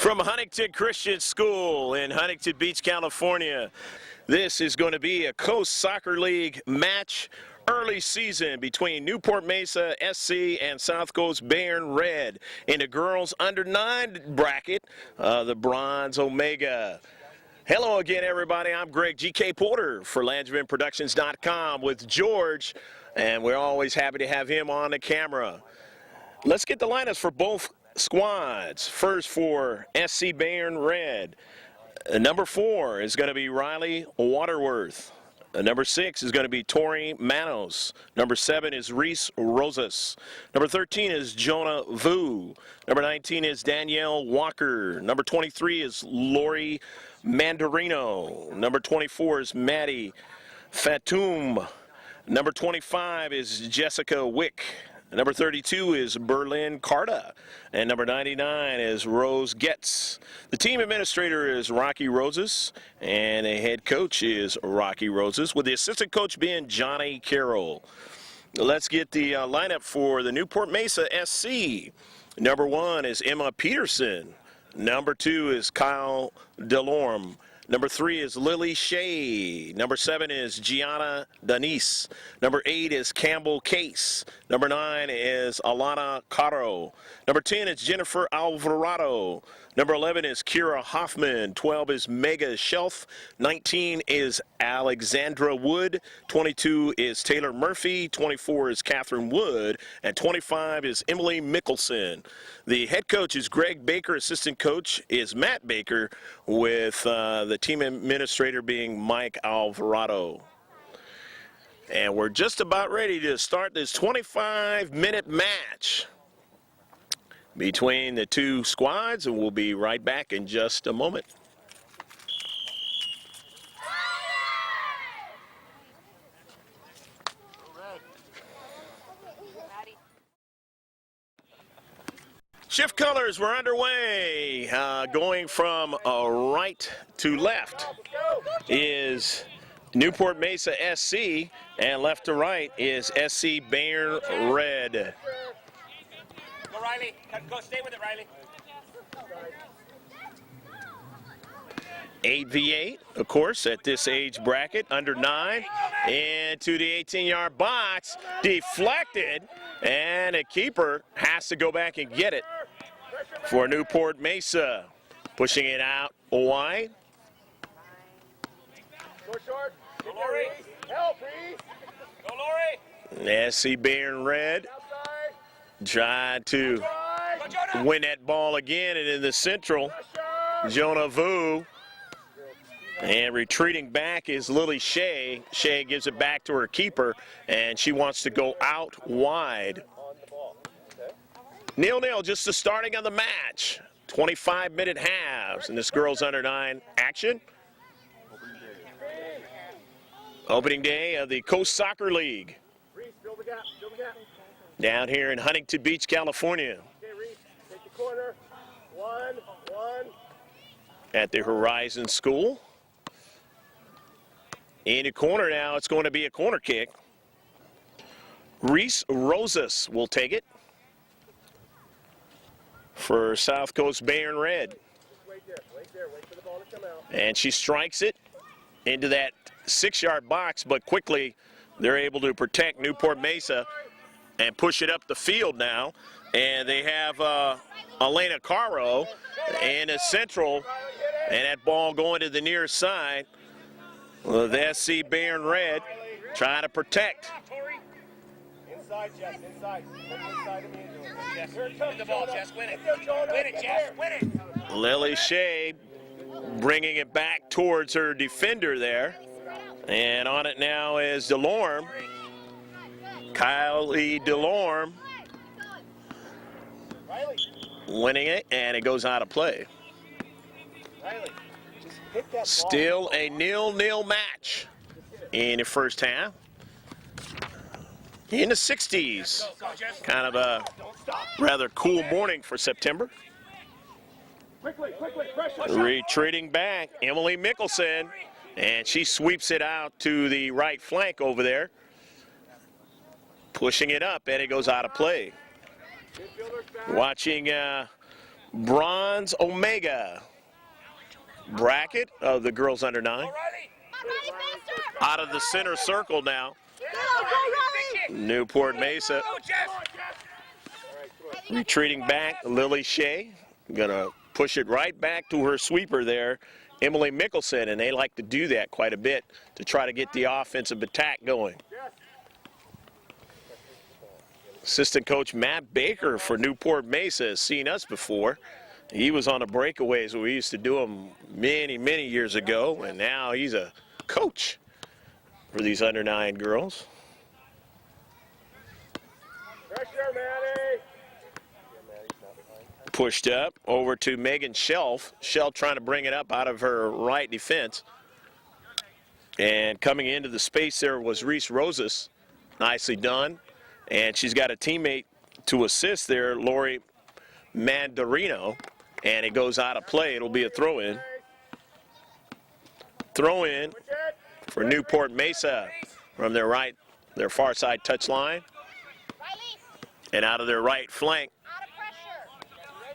From Huntington Christian School in Huntington Beach, California, this is going to be a Coast Soccer League match early season between Newport Mesa SC and South Coast Bayern Red in the girls under 9 bracket, the Bronze Omega. Hello again, everybody. I'm Greg GK Porter for LandsmanProductions.com with George, and we're always happy to have him on the camera. Let's get the lineups for both squads. First for SC Bayern Red. Number 4 is going to be Riley Waterworth. Number 6 is going to be Tori Manos. Number 7 is Reese Rosas. Number 13 is Jonah Vu. Number 19 is Danielle Walker. Number 23 is Lori Mandarino. Number 24 is Maddie Fatoum. Number 25 is Jessica Wick. Number 32 is Berlin Carta, and number 99 is Rose Getz. The team administrator is Rocky Roses, and the head coach is Rocky Roses, with the assistant coach being Johnny Carroll. Let's get the lineup for the Newport Mesa SC. Number 1 is Emma Peterson. Number 2 is Kyle Delorme. Number 3 is Lily Shea. Number 7 is Gianna Denise. Number 8 is Campbell Case. Number 9 is Alana Caro. Number 10 is Jennifer Alvarado. Number 11 is Kira Hoffman. 12 is Mega Shelf. 19 is Alexandra Wood. 22 is Taylor Murphy. 24 is Catherine Wood. And 25 is Emily Mickelson. The head coach is Greg Baker. Assistant coach is Matt Baker, with the team administrator being Mike Alvarado. And we're just about ready to start this 25-minute match between the two squads, and we'll be right back in just a moment. Shift colors were underway. Going from right to left is Newport Mesa SC, and left to right is SC Bayern Red. Go, Riley. Go, stay with it, Riley. 8v8, of course, at this age bracket, under 9, into the 18-yard box, deflected, and a keeper has to go back and get it for Newport Mesa, pushing it out wide. Short. Go, Lori. Help, please. Go, Lori. SC Bayern Red tried to win that ball again, and in the central, Jonah Vu. And retreating back is Lily Shea. Shea gives it back to her keeper, and she wants to go out wide. 0-0, just the starting of the match. 25-minute halves in this girls under 9 action. Opening day of the Coast Soccer League. Down here in Huntington Beach, California. Okay, Reese, take the corner. One. At the Horizon School. In the corner now, it's going to be a corner kick. Reese Rosas will take it for South Coast Bayern Red. Wait there, wait for the ball to come out. And she strikes it into that 6-yard box, but quickly they're able to protect Newport Mesa and push it up the field now. And they have Elena Caro in the central, and that ball going to the near side. Well, the SC Bayern Red trying to protect. Inside, Jess, inside. Inside immediately. Jess, here it comes, the ball, Jess, win it. Win it, Jess, win it. Lily Shea bringing it back towards her defender there. And on it now is Delorme. Kylie Delorme winning it, and it goes out of play. Still a 0-0 match in the first half. In the 60s, kind of a rather cool morning for September. Retreating back, Emily Mickelson, and she sweeps it out to the right flank over there. Pushing it up, and it goes out of play. Watching bronze omega bracket of the girls under 9. Out of the center circle now. Newport Mesa retreating back. Lily Shea gonna push it right back to her sweeper there, Emily Mickelson, and they like to do that quite a bit to try to get the offensive attack going. Assistant coach Matt Baker for Newport Mesa has seen us before. He was on the breakaways where we used to do them many, many years ago, and now he's a coach for these under 9 girls. Pressure, Maddie. Pushed up over to Megan Shelf. Shelf trying to bring it up out of her right defense. And coming into the space there was Reese Rosas. Nicely done. And she's got a teammate to assist there, Lori Mandarino. And it goes out of play. It'll be a throw-in. Throw-in for Newport Mesa from their far side touch line. And out of their right flank,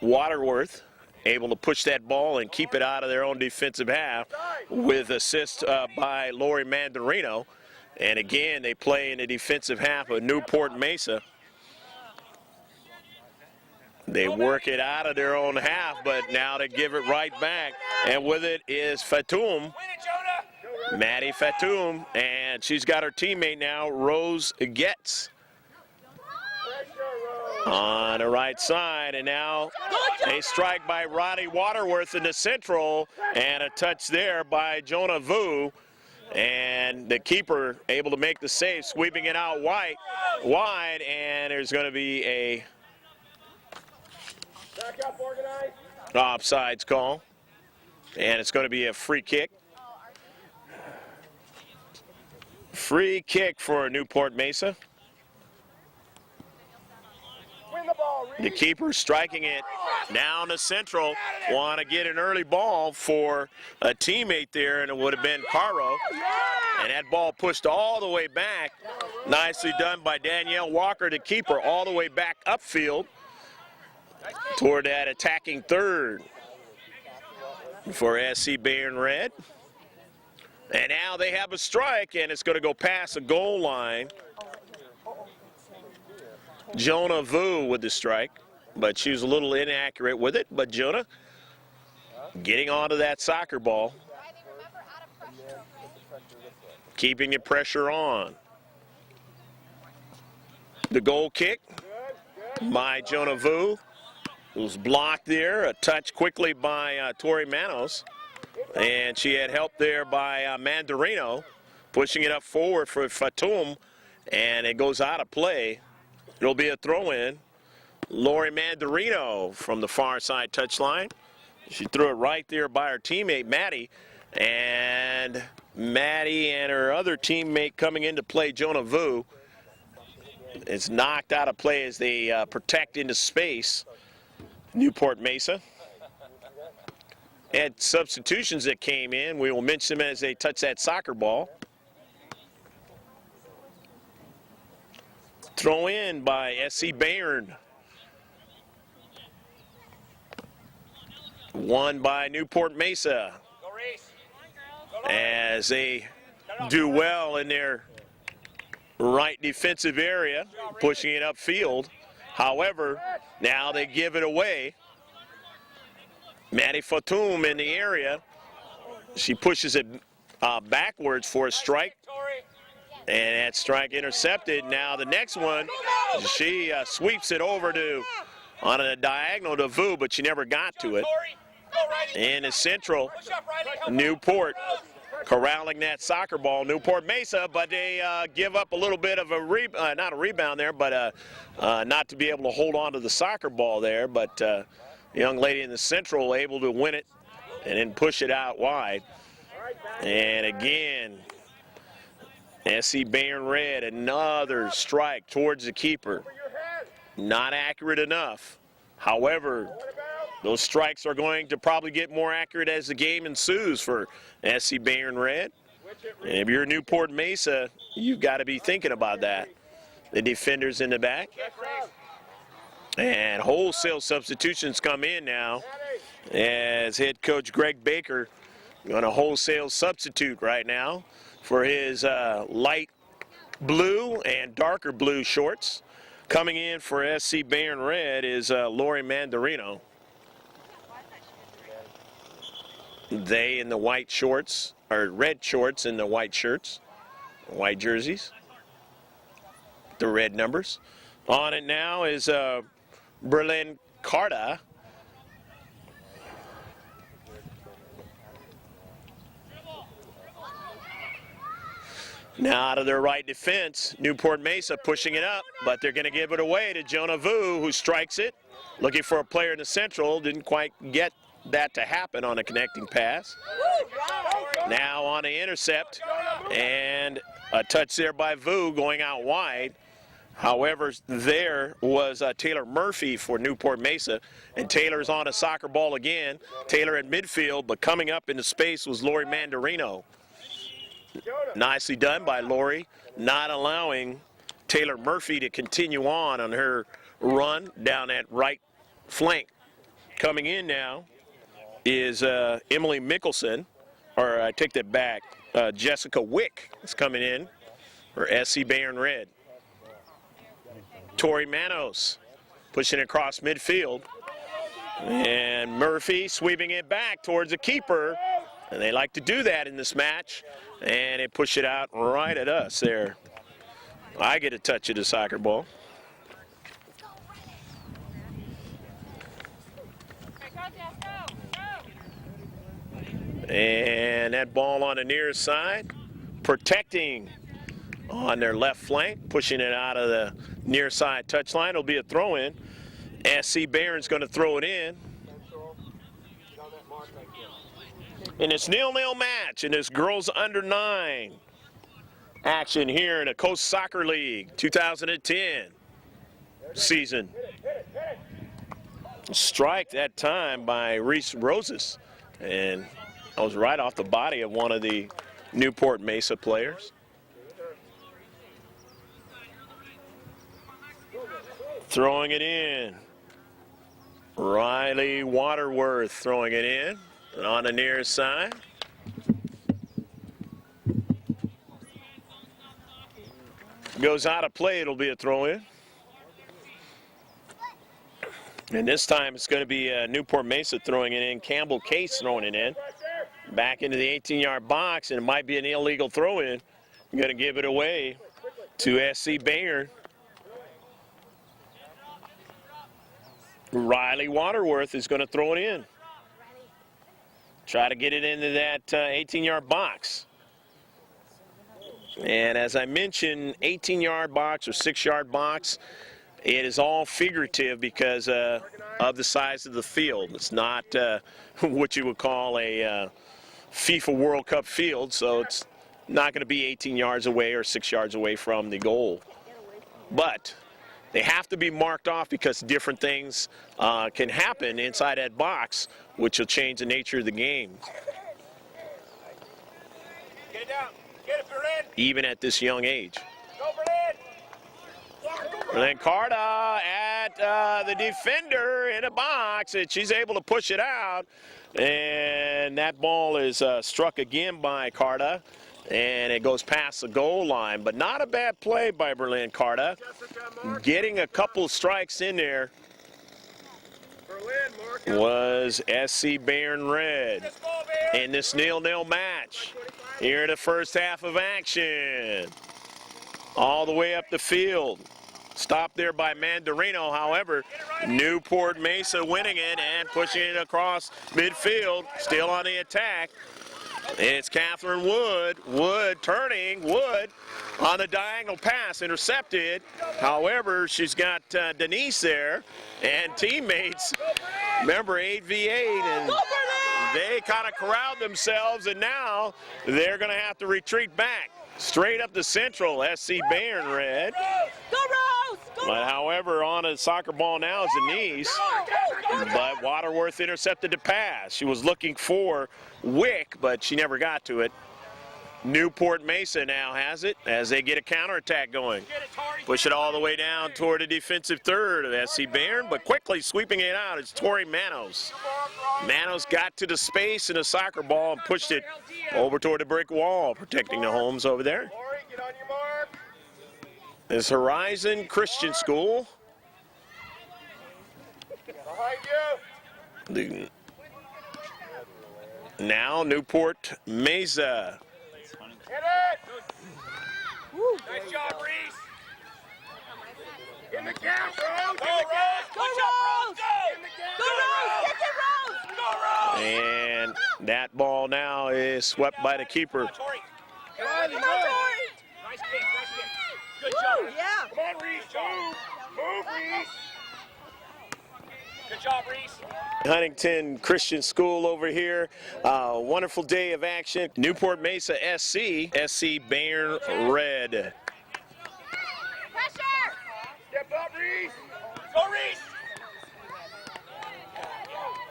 Waterworth able to push that ball and keep it out of their own defensive half with assist by Lori Mandarino. And again, they play in the defensive half of Newport Mesa. They work it out of their own half, but now they give it right back. And with it is Fatoum, Maddie Fatoum, and she's got her teammate now, Rose Getz, on the right side. And now a strike by Roddy Waterworth in the central, and a touch there by Jonah Vu. And the keeper able to make the save, sweeping it out wide, and there's going to be a offsides call, and it's going to be a free kick. Free kick for Newport Mesa. The keeper striking it down the central. Want to get an early ball for a teammate there, and it would have been Caro. And that ball pushed all the way back. Nicely done by Danielle Walker, the keeper, all the way back upfield toward that attacking third for SC Bayern Red. And now they have a strike, and it's going to go past the goal line. Jonah Vu with the strike, but she was a little inaccurate with it. But Jonah getting onto that soccer ball, keeping the pressure on. The goal kick by Jonah Vu was blocked there. A touch quickly by Tori Manos, and she had help there by Mandarino, pushing it up forward for Fatoum, and it goes out of play. It'll be a throw-in. Lori Mandarino from the far side touchline. She threw it right there by her teammate, Maddie. And Maddie and her other teammate coming into play, Jonah Vu, is knocked out of play as they protect into space. Newport Mesa. Had substitutions that came in. We will mention them as they touch that soccer ball. Throw in by SC Bayern. Won by Newport Mesa. As they do well in their right defensive area, pushing it upfield. However, now they give it away. Maddie Fatoum in the area. She pushes it backwards for a strike. And that strike intercepted. Now the next one, she sweeps it over to on a diagonal to Vu, but she never got to it. In the central, Newport corralling that soccer ball, Newport Mesa, but they give up a little bit of a not a rebound there, but not to be able to hold on to the soccer ball there. But the young lady in the central able to win it and then push it out wide. And again, SC Bayern Red, another strike towards the keeper. Not accurate enough. However, those strikes are going to probably get more accurate as the game ensues for SC Bayern Red. And if you're Newport Mesa, you've got to be thinking about that. The defenders in the back. And wholesale substitutions come in now as head coach Greg Baker going to wholesale substitute right now for his light blue and darker blue shorts. Coming in for SC Bayern Red is Lori Mandarino. They in the white shorts, or red shorts in the white shirts, white jerseys, the red numbers. On it now is Berlin Carta. Now out of their right defense, Newport Mesa pushing it up, but they're going to give it away to Jonah Vu, who strikes it. Looking for a player in the central, didn't quite get that to happen on a connecting pass. Now on the intercept, and a touch there by Vu going out wide. However, there was Taylor Murphy for Newport Mesa, and Taylor's on a soccer ball again. Taylor at midfield, but coming up into space was Lori Mandarino. Nicely done by Lori, not allowing Taylor Murphy to continue on her run down that right flank. Coming in now is Emily Mickelson, or I take that back, Jessica Wick is coming in for SC Bayern Red. Tori Manos pushing across midfield, and Murphy sweeping it back towards the keeper, and they like to do that in this match, and they push it out right at us there. I get a touch of the soccer ball. And that ball on the near side, protecting on their left flank, pushing it out of the near side touchline. It'll be a throw-in. SC Bayern's going to throw it in. And it's 0-0 match in this girls under 9 action here in the Coast Soccer League 2010 season. Strike that time by Reese Roses, and I was right off the body of one of the Newport Mesa players. Throwing it in. Riley Waterworth throwing it in on the near side. Goes out of play, it'll be a throw-in. And this time it's going to be Newport Mesa throwing it in. Campbell Case throwing it in. Back into the 18-yard box, and it might be an illegal throw-in. I'm going to give it away to SC Bayern. Riley Waterworth is going to throw it in. Try to get it into that 18-yard box. And as I mentioned, 18-yard box or 6-yard box, it is all figurative because of the size of the field. It's not what you would call a FIFA World Cup field, so it's not going to be 18 yards away or 6 yards away from the goal. But they have to be marked off because different things can happen inside that box, which will change the nature of the game. Get it down. Get it, Berlin. Even at this young age. Go, Berlin. Berlin Carta at the defender in a box, and she's able to push it out. And that ball is struck again by Carta, and it goes past the goal line. But not a bad play by Berlin Carta. Getting a couple strikes in there was SC Bayern Red in this 0-0 match here in the first half of action. All the way up the field. Stopped there by Mandarino. However, Newport Mesa winning it and pushing it across midfield. Still on the attack. It's Catherine Wood. Wood turning. Wood on the diagonal pass. Intercepted. However, she's got Denise there and teammates. Remember, 8v8, and they kind of corralled themselves, and now they're going to have to retreat back. Straight up the central, SC Bayern Red. Go Rose! But however, on a soccer ball now is Denise. But Waterworth intercepted the pass. She was looking for Wick, but she never got to it. Newport Mesa now has it as they get a counterattack going. Get it, Tar. Push it all the way down toward the defensive third of SC Bayern, but quickly sweeping it out is Tori Manos. Manos got to the space in the soccer ball and pushed it over toward the brick wall, protecting the homes over there. This Horizon Christian School. Now Newport Mesa. Nice job, Reese. In the gap, Rose. Go, Rose. Go, Rose. Go, Rose. Get it, Rose. Go, Rose. And that ball now is swept by the keeper. Come on, Tori. Nice kick, nice kick. Good job. Yeah. Come on, Reese. Move, Reese. Good job, Reese. Huntington Christian School over here. Wonderful day of action. Newport Mesa SC Bayern Red. Pressure. Step up, Reese. Go, Reese.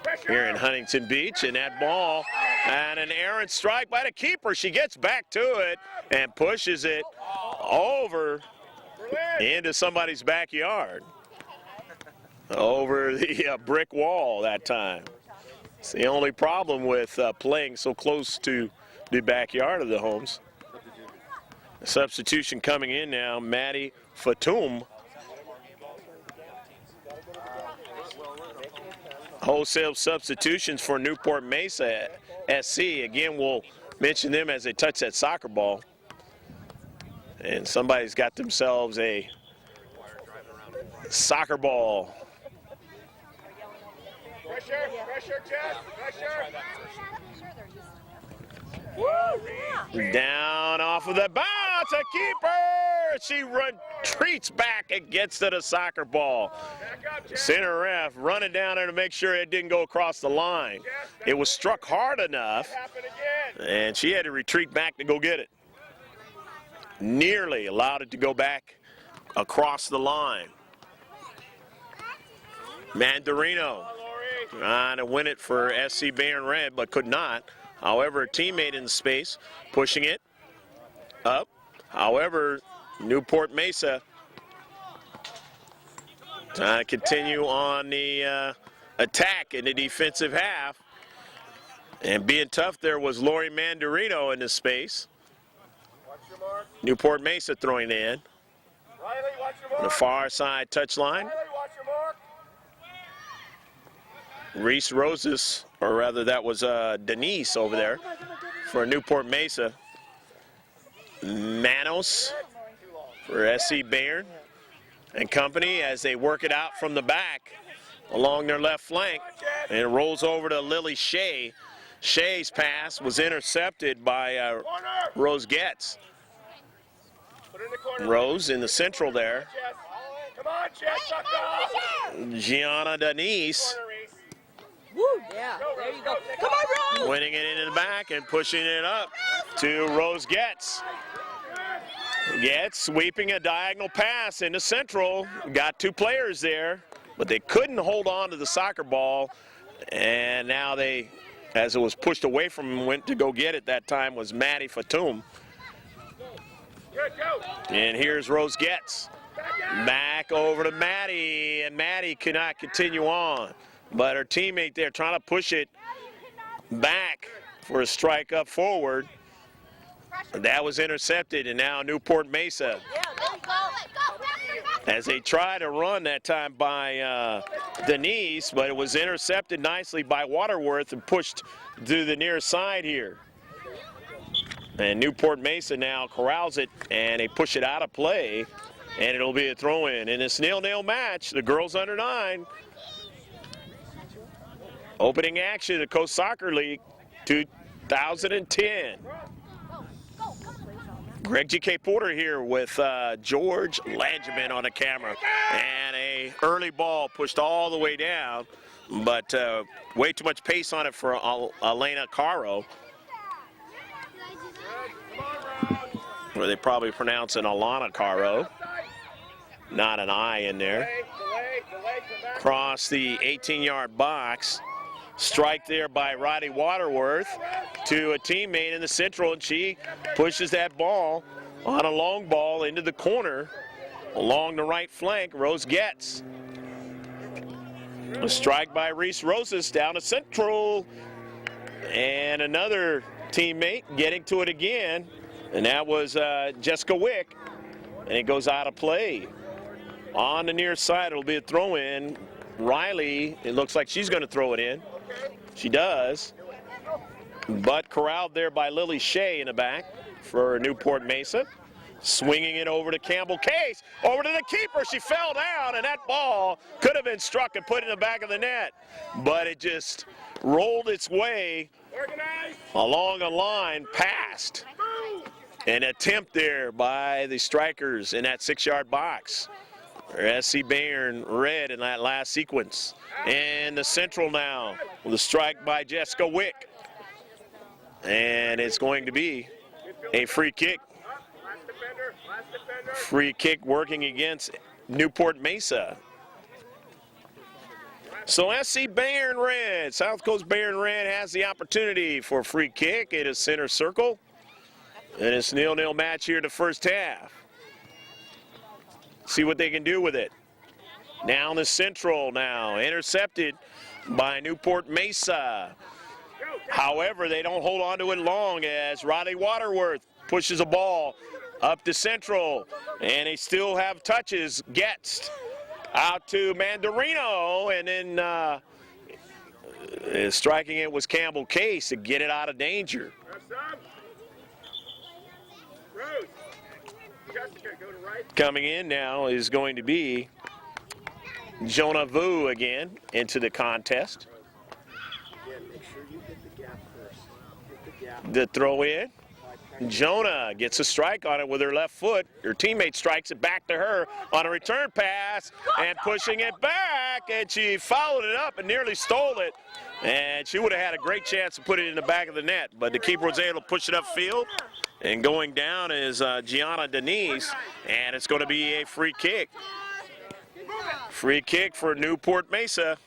Pressure. Here in Huntington Beach, and that ball, and an errant strike by the keeper. She gets back to it and pushes it over into somebody's backyard. Over the brick wall that time. It's the only problem with playing so close to the backyard of the homes. A substitution coming in now, Maddie Fatum. Wholesale substitutions for Newport Mesa SC. Again, we'll mention them as they touch that soccer ball. And somebody's got themselves a soccer ball. Pressure, Jess. Pressure. Down off of the bounce, a keeper! She retreats back and gets to the soccer ball. Center ref running down there to make sure it didn't go across the line. It was struck hard enough, and she had to retreat back to go get it. Nearly allowed it to go back across the line. Mandarino trying to win it for SC Bayern Red, but could not. However, a teammate in space pushing it up. However, Newport Mesa trying to continue on the attack in the defensive half. And being tough there was Lori Mandarino in the space. Newport Mesa throwing in. On the far side touchline. Reese Roses, or rather that was Denise over there for Newport Mesa. Manos for SC Bayern and company as they work it out from the back along their left flank, and it rolls over to Lily Shea. Shea's pass was intercepted by Rose Getz. Rose in the central there. Come on, Jess. Gianna Denise. Woo, yeah, there you go. Come on, Rose. Winning it into the back and pushing it up to Rose Getz. Getz sweeping a diagonal pass into central. Got two players there, but they couldn't hold on to the soccer ball. And now they, as it was pushed away from them, went to go get it. That time was Maddie Fatum. And here's Rose Getz. Back over to Maddie, and Maddie cannot continue on. But her teammate there trying to push it back for a strike up forward. That was intercepted, and now Newport Mesa. As they try to run that time by Denise, but it was intercepted nicely by Waterworth and pushed to the near side here. And Newport Mesa now corrals it, and they push it out of play, and it'll be a throw-in. In this 0-0 match, the girls under 9. Opening action of the Coast Soccer League 2010. Greg G.K. Porter here with George Langevin on the camera. And a early ball pushed all the way down, but way too much pace on it for Elena Caro. Or they probably pronounce it Alana Caro. Not an I in there. Cross the 18-yard box. Strike there by Roddy Waterworth to a teammate in the central, and she pushes that ball on a long ball into the corner. along the right flank. Rose gets a strike by Reese Roses down to central. And another teammate getting to it again. And that was Jessica Wick. And it goes out of play. On the near side, it'll be a throw-in. Riley, it looks like she's going to throw it in. She does. But corralled there by Lily Shea in the back for Newport Mesa. Swinging it over to Campbell Case. Over to the keeper. She fell down, and that ball could have been struck and put in the back of the net. But it just rolled its way along a line past. An attempt there by the strikers in that 6-yard box. SC Bayern red in that last sequence. And the central now with a strike by Jessica Wick. And it's going to be a free kick. Free kick working against Newport Mesa. So SC Bayern red, South Coast Bayern red has the opportunity for a free kick. It is center circle. And it's 0-0 match here in the first half. See what they can do with it. Down the central now, intercepted by Newport Mesa. However, they don't hold on to it long as Riley Waterworth pushes a ball up to central. And they still have touches. Gets out to Mandarino, and then striking it was Campbell Case to get it out of danger. Coming in now is going to be Jonah Vu again into the contest. The throw in. Jonah gets a strike on it with her left foot. Her teammate strikes it back to her on a return pass and pushing it back, and she followed it up and nearly stole it. And she would have had a great chance to put it in the back of the net, but the keeper was able to push it upfield. And going down is Gianna Denise, and it's going to be a free kick. Free kick for Newport Mesa.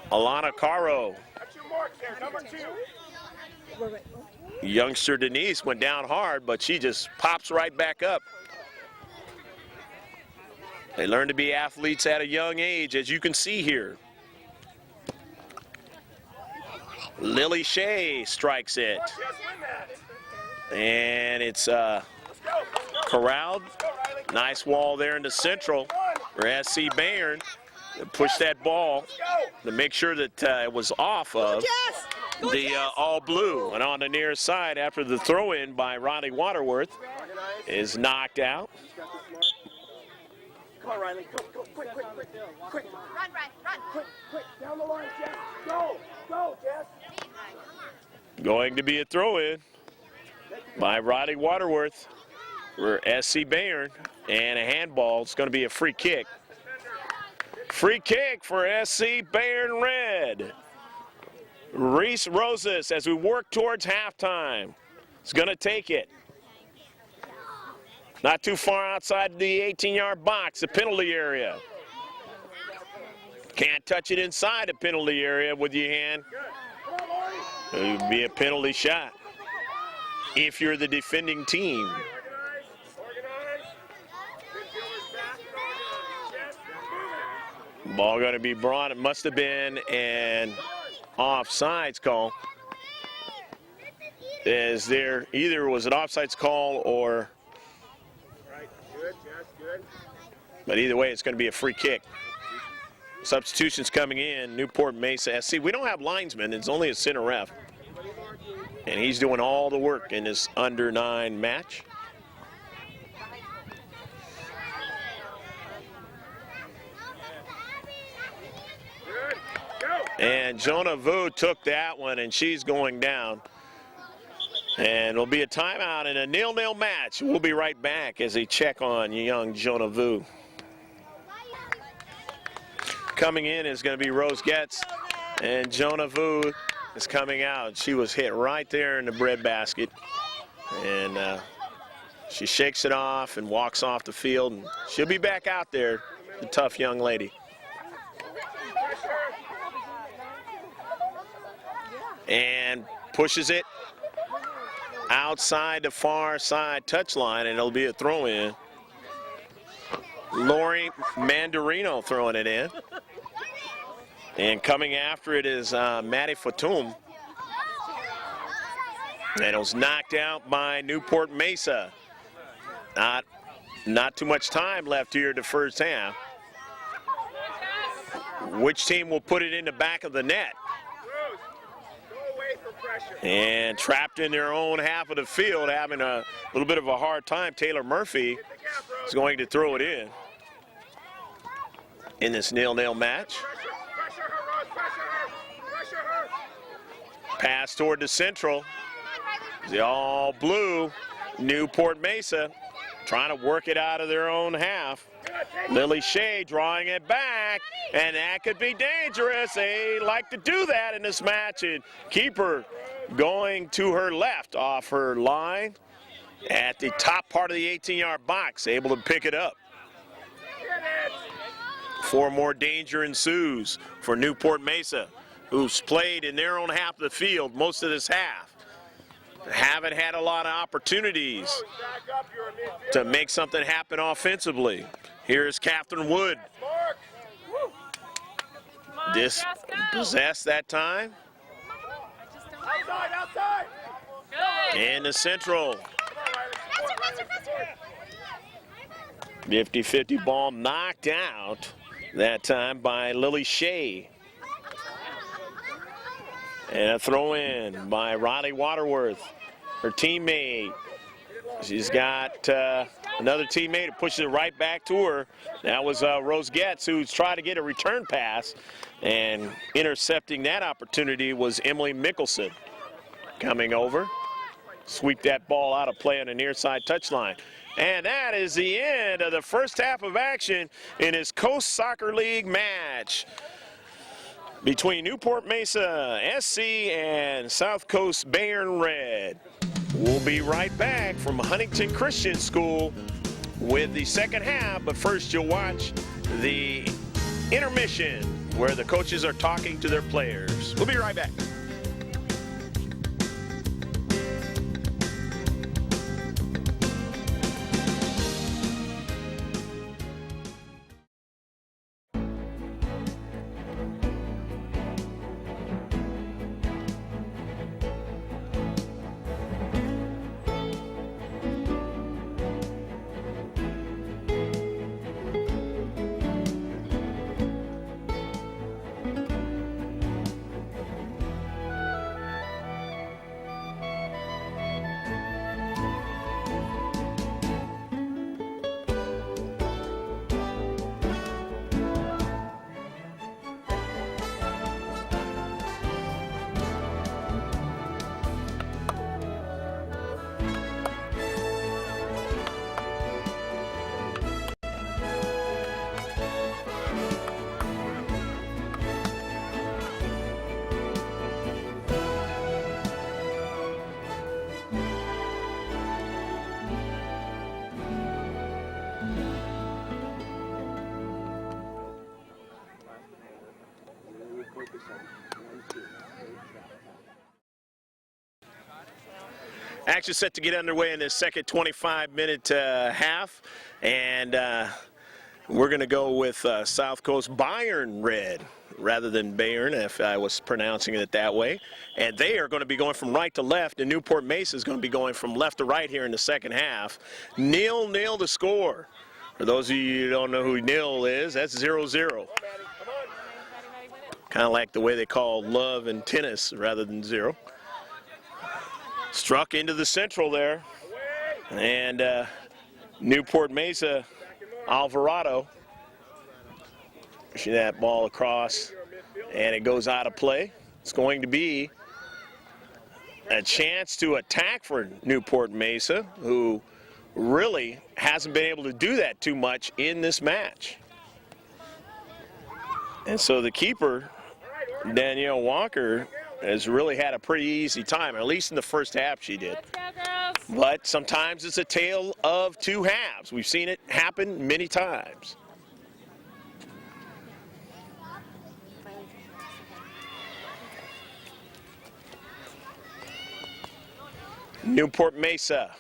Alana Caro. That's your mark there, number 2. Youngster Denise went down hard, but she just pops right back up. They learn to be athletes at a young age, as you can see here. Lily Shea strikes it. And it's corralled. Nice wall there in the central for SC Bayern. Push that ball to make sure that it was off of the all blue. And on the near side after the throw-in by Riley Waterworth is knocked out. Come on, Riley. Go, quick. Run. Quick, down the line, Jess. Go, Jess. Going to be a throw-in by Riley Waterworth for SC Bayern, and a handball. It's going to be a free kick. Free kick for SC Bayern red. Reese Roses, as we work towards halftime, is going to take it. Not too far outside the 18-yard box, the penalty area. Can't touch it inside the penalty area with your hand. It would be a penalty shot if you're the defending team. Ball going to be brought. It must have been an offsides call. As there either was an offsides call or. But either way, it's going to be a free kick. Substitutions coming in, Newport Mesa SC. We don't have linesmen, it's only a center ref. And he's doing all the work in this under-9 match. And Jonah Vu took that one, and she's going down. And it'll be a timeout in a 0-0 match. We'll be right back as they check on young Jonah Vu. Coming in is going to be Rose Getz, and Jonah Vu is coming out. She was hit right there in the breadbasket, and she shakes it off and walks off the field, and she'll be back out there, the tough young lady. And pushes it outside the far side touchline, and it'll be a throw-in. Lori Mandarino throwing it in. And coming after it is Maddie Fatum. And it was knocked out by Newport Mesa. Not too much time left here the first half. Which team will put it in the back of the net? And trapped in their own half of the field, having a little bit of a hard time, Taylor Murphy is going to throw it in this 0-0 match. Pass toward the central. The all blue Newport Mesa trying to work it out of their own half. Lily Shea drawing it back, and that could be dangerous. They like to do that in this match. And keeper going to her left off her line at the top part of the 18-yard box, able to pick it up. 4 more danger ensues for Newport Mesa, who's played in their own half of the field most of this half. Haven't had a lot of opportunities to make something happen offensively. Here's Catherine Wood. Dispossessed that time. Outside. In the central. 50-50 ball knocked out that time by Lily Shea. And a throw in by Riley Waterworth, her teammate. She's got another teammate who pushes it right back to her. That was Rose Getz, who's trying to get a return pass. And intercepting that opportunity was Emily Mickelson. Coming over, sweep that ball out of play on the near side touchline. And that is the end of the first half of action in this Coast Soccer League match between Newport Mesa SC and South Coast Bayern Red. We'll be right back from Huntington Christian School with the second half, but first you'll watch the intermission where the coaches are talking to their players. We'll be right back. Action set to get underway in this second 25-minute half, and we're going to go with South Coast Bayern Red rather than Bayern, if I was pronouncing it that way. And they are going to be going from right to left, and Newport Mesa is going to be going from left to right here in the second half. 0-0 to score. For those of you who don't know who nil is, that's 0-0. Kind of like the way they call love in tennis rather than zero. Struck into the central there. And Newport Mesa, Alvarado. See that ball across, and it goes out of play. It's going to be a chance to attack for Newport Mesa, who really hasn't been able to do that too much in this match. And so the keeper, Danielle Walker, has really had a pretty easy time, at least in the first half she did. Let's go, girls. But sometimes it's a tale of two halves. We've seen it happen many times. Newport Mesa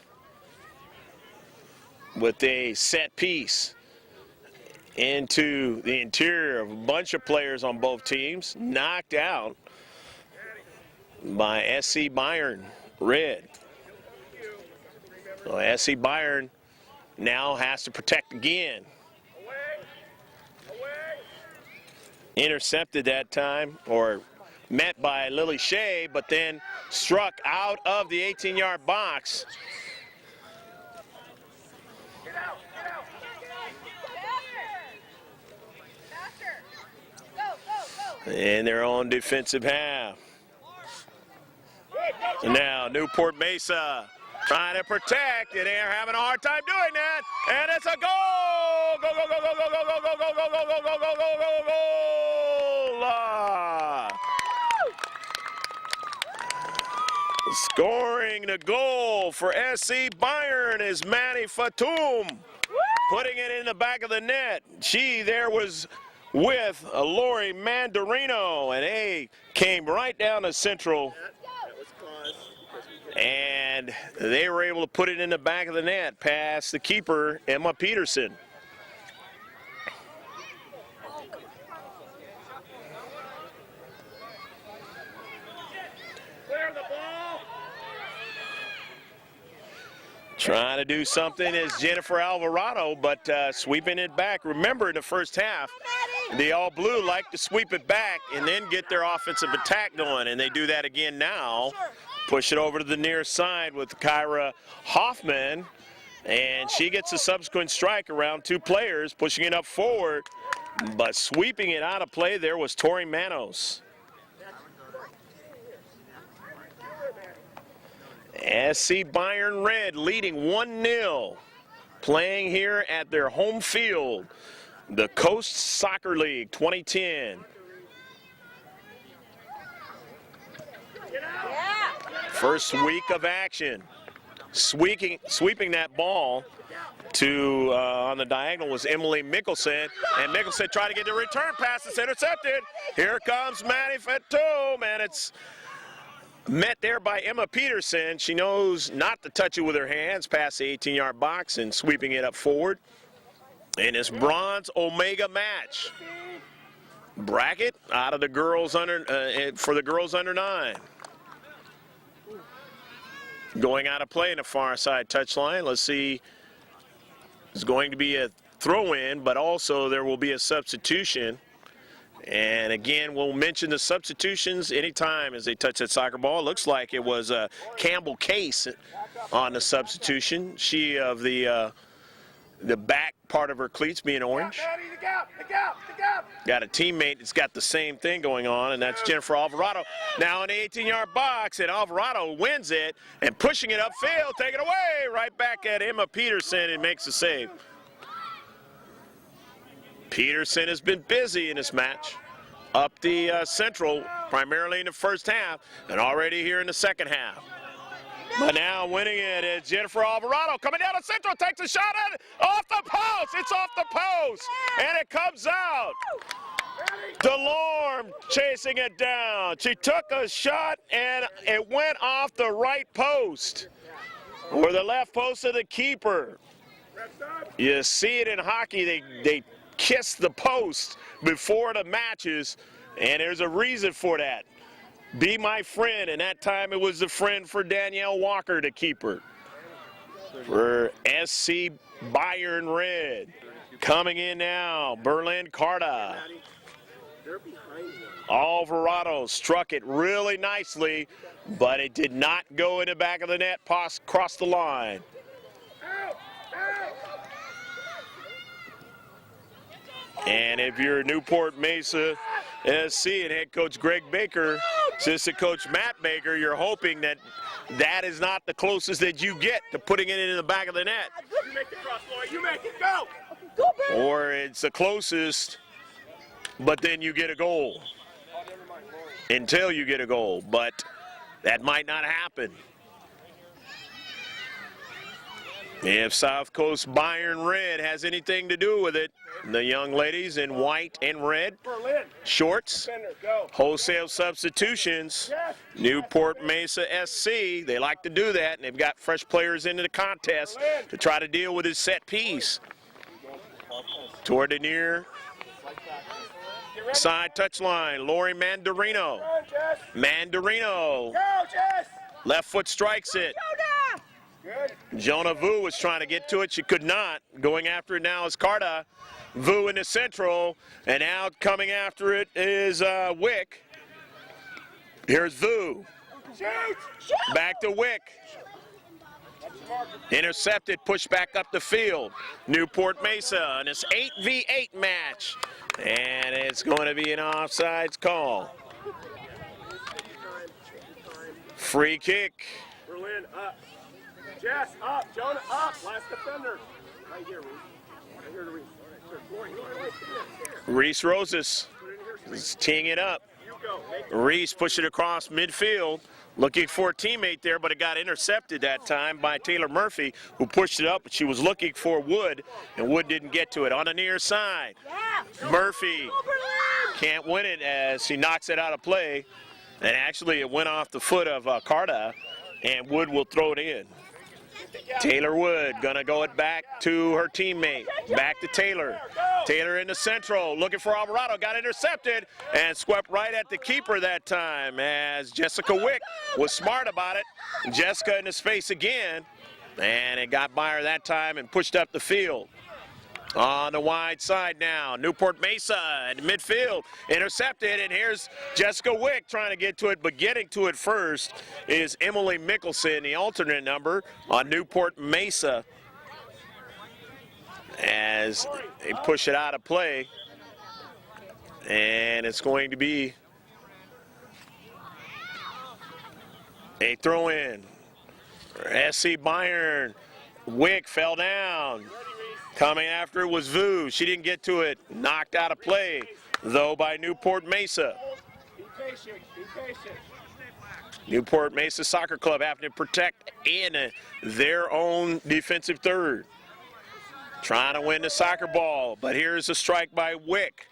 with a set piece into the interior of a bunch of players on both teams, knocked out by SC Bayern red. So SC Bayern now has to protect again. Intercepted that time, or met by Lily Shea, but then struck out of the 18-yard box. In their own defensive half. And now Newport Mesa trying to protect, and they're having a hard time doing that. And it's a goal! Go, go, go, go, go, go, go, go, go, go, go, go, go, go, go, go, go! Scoring the goal for SC Bayern is Manny Fatum, putting it in the back of the net. She there was with Lori Mandarino, and they came right down to Central, and they were able to put it in the back of the net past the keeper, Emma Peterson. Trying to do something is Jennifer Alvarado, but sweeping it back. Remember, in the first half, the All Blue like to sweep it back and then get their offensive attack going, and they do that again now. Push it over to the near side with Kyra Hoffman, and she gets a subsequent strike around two players, pushing it up forward, but sweeping it out of play there was Tori Manos. SC Bayern Red leading 1-0, playing here at their home field, the Coast Soccer League 2010. First week of action. Sweeping that ball to on the diagonal was Emily Mickelson, and Mickelson tried to get the return pass. It's intercepted. Here comes Manny Fatum, and it's met there by Emma Peterson. She knows not to touch it with her hands past the 18-yard box and sweeping it up forward. In this bronze Omega match, bracket out of the girls under for the girls under 9. Going out of play in the far side touchline. Let's see. It's going to be a throw-in, but also there will be a substitution. And again, we'll mention the substitutions anytime as they touch that soccer ball. It looks like it was Campbell Case on the substitution. She of the back part of her cleats being orange. Got a teammate that's got the same thing going on, and that's Jennifer Alvarado. Now in the 18-yard box, and Alvarado wins it, and pushing it upfield, take it away, right back at Emma Peterson, and makes the save. Peterson has been busy in this match, up the Central, primarily in the first half, and already here in the second half. But now winning it is Jennifer Alvarado, coming down the Central, takes a shot at it, off the post, it's off the post, and it comes out. DeLorme chasing it down. She took a shot, and it went off the right post, or the left post of the keeper. You see it in hockey, they kiss the post before the matches, and there's a reason for that. Be my friend, and that time it was the friend for Danielle Walker, the keeper. For SC Bayern Red. Coming in now, Berlin Carta. Alvarado struck it really nicely, but it did not go in the back of the net, cross the line. And if you're Newport Mesa SC and head coach Greg Baker, assistant coach Matt Baker, you're hoping that that is not the closest that you get to putting it in the back of the net. You make the cross, Lloyd. You make it, go! Or it's the closest, but then you get a goal. Until you get a goal, but that might not happen. If South Coast Bayern red has anything to do with it, the young ladies in white and red shorts, wholesale substitutions, Newport Mesa SC, they like to do that, and they've got fresh players into the contest to try to deal with his set piece. Toward the near side touchline, Lori Mandarino. Mandarino, left foot strikes it. Jonah Vu was trying to get to it. She could not. Going after it now is Carta. Vu in the central, and out coming after it is Wick. Here's Vu. Back to Wick. Intercepted, pushed back up the field. Newport Mesa in this 8v8 match. And it's going to be an offsides call. Free kick. Berlin up. Jess up. Jonah up. Last defender. Right here, Reese. Right here to Reese. Reese Roses is teeing it up. Reese pushed it across midfield, looking for a teammate there, but it got intercepted that time by Taylor Murphy, who pushed it up, but she was looking for Wood, and Wood didn't get to it. On the near side, Murphy can't win it as he knocks it out of play, and actually it went off the foot of Carta, and Wood will throw it in. Taylor Wood gonna go it back to her teammate. Back to Taylor. Taylor in the central, looking for Alvarado, got intercepted and swept right at the keeper that time as Jessica Wick was smart about it. Jessica in the space again, and it got by her that time and pushed up the field. On the wide side now, Newport Mesa in midfield, intercepted, and here's Jessica Wick trying to get to it, but getting to it first is Emily Mickelson, the alternate number on Newport Mesa, as they push it out of play, and it's going to be a throw-in. SC Bayern, Wick fell down. Coming after it was Vu. She didn't get to it. Knocked out of play, though, by Newport Mesa. Be patient. Be patient. Newport Mesa Soccer Club having to protect in their own defensive third. Trying to win the soccer ball, but here's a strike by Wick.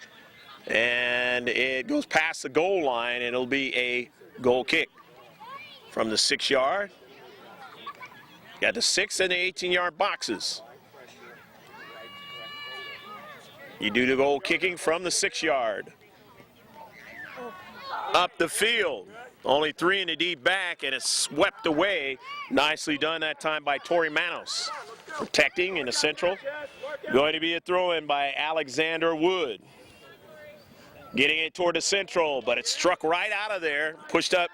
And it goes past the goal line, and it'll be a goal kick from the 6-yard. Got the 6 and the 18-yard boxes. You do the goal kicking from the 6-yard. Up the field. Only 3 in the deep back, and it's swept away. Nicely done that time by Tori Manos. Protecting in the central. Going to be a throw-in by Alexander Wood. Getting it toward the central, but it struck right out of there. Pushed up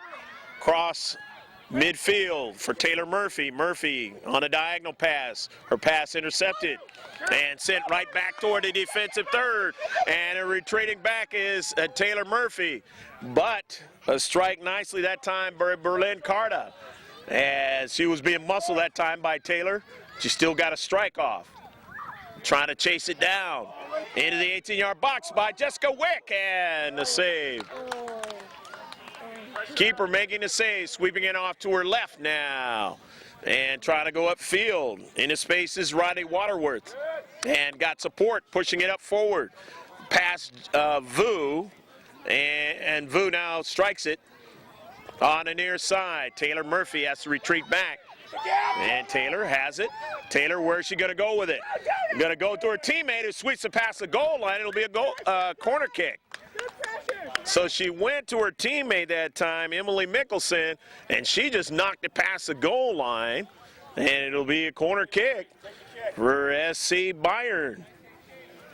across midfield for Taylor Murphy. Murphy on a diagonal pass. Her pass intercepted and sent right back toward the defensive third. And retreating back is Taylor Murphy. But a strike nicely that time by Berlin Carta. As she was being muscled that time by Taylor. She still got a strike off. Trying to chase it down. Into the 18-yard box by Jessica Wick, and the save. Keeper making the save, sweeping it off to her left now. And trying to go upfield. In the space is Rodney Waterworth. And got support, pushing it up forward. Past Vu. And Vu now strikes it on the near side. Taylor Murphy has to retreat back. And Taylor has it. Taylor, where's she going to go with it? Going to go to her teammate who sweeps it past the goal line. It'll be a corner kick. So she went to her teammate that time, Emily Mickelson, and she just knocked it past the goal line. And it'll be a corner kick for SC Bayern.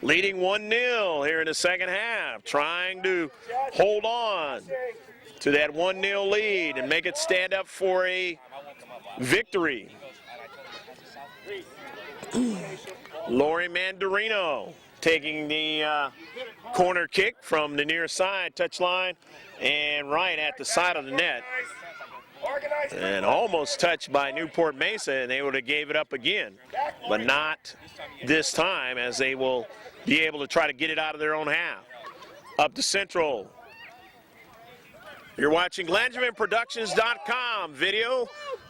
Leading 1-0 here in the second half. Trying to hold on to that 1-0 lead and make it stand up for a victory. Lori Mandarino taking the corner kick from the near side touchline and right at the side of the net. And almost touched by Newport Mesa, and they would have gave it up again. But not this time, as they will be able to try to get it out of their own half. Up to central. You're watching LangemanProductions.com video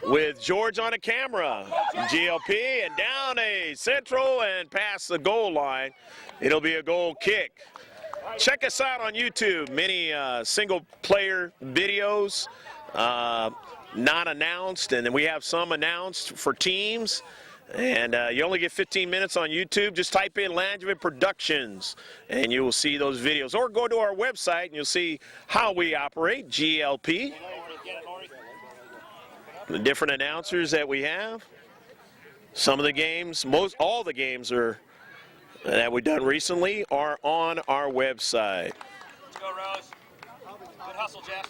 with George on a camera. GLP and down a central and past the goal line. It'll be a goal kick. Check us out on YouTube. Many single-player videos not announced, and then we have some announced for teams. And you only get 15 minutes on YouTube. Just type in Langeman Productions, and you will see those videos. Or go to our website, and you'll see how we operate, GLP. The different announcers that we have. Some of the games, all the games that we've done recently are on our website. Let's go, Rose. Good hustle, Jess.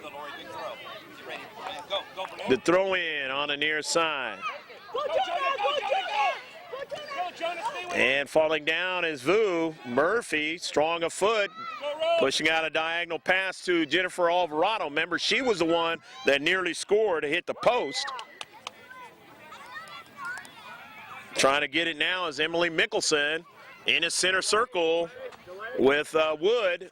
Go, Lori. Big throw. Get ready. Go, Bernard. The throw in on the near side. Go, Jonas. Stay with And falling down is Vu. Murphy, strong of foot, pushing out a diagonal pass to Jennifer Alvarado. Remember, she was the one that nearly scored to hit the post. Trying to get it now is Emily Mickelson in a center circle with Wood.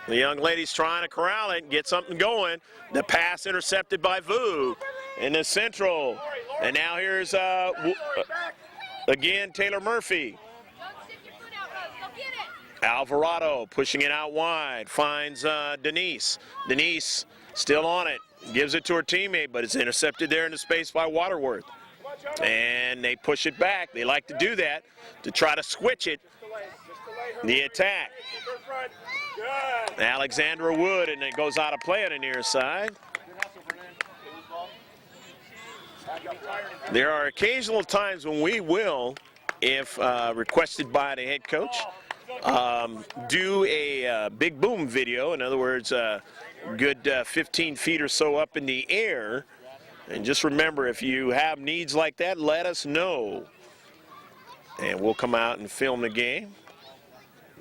The young lady's trying to corral it and get something going. The pass intercepted by Vu in the central. And now here's, again, Taylor Murphy. Alvarado pushing it out wide, finds Denise. Denise still on it, gives it to her teammate, but it's intercepted there in the space by Waterworth. And they push it back. They like to do that to try to switch it. The attack. Alexandra Wood, and it goes out of play on the near side. There are occasional times when we will, if requested by the head coach, do a big boom video. In other words, good 15 feet or so up in the air. And just remember, if you have needs like that, let us know. And we'll come out and film the game.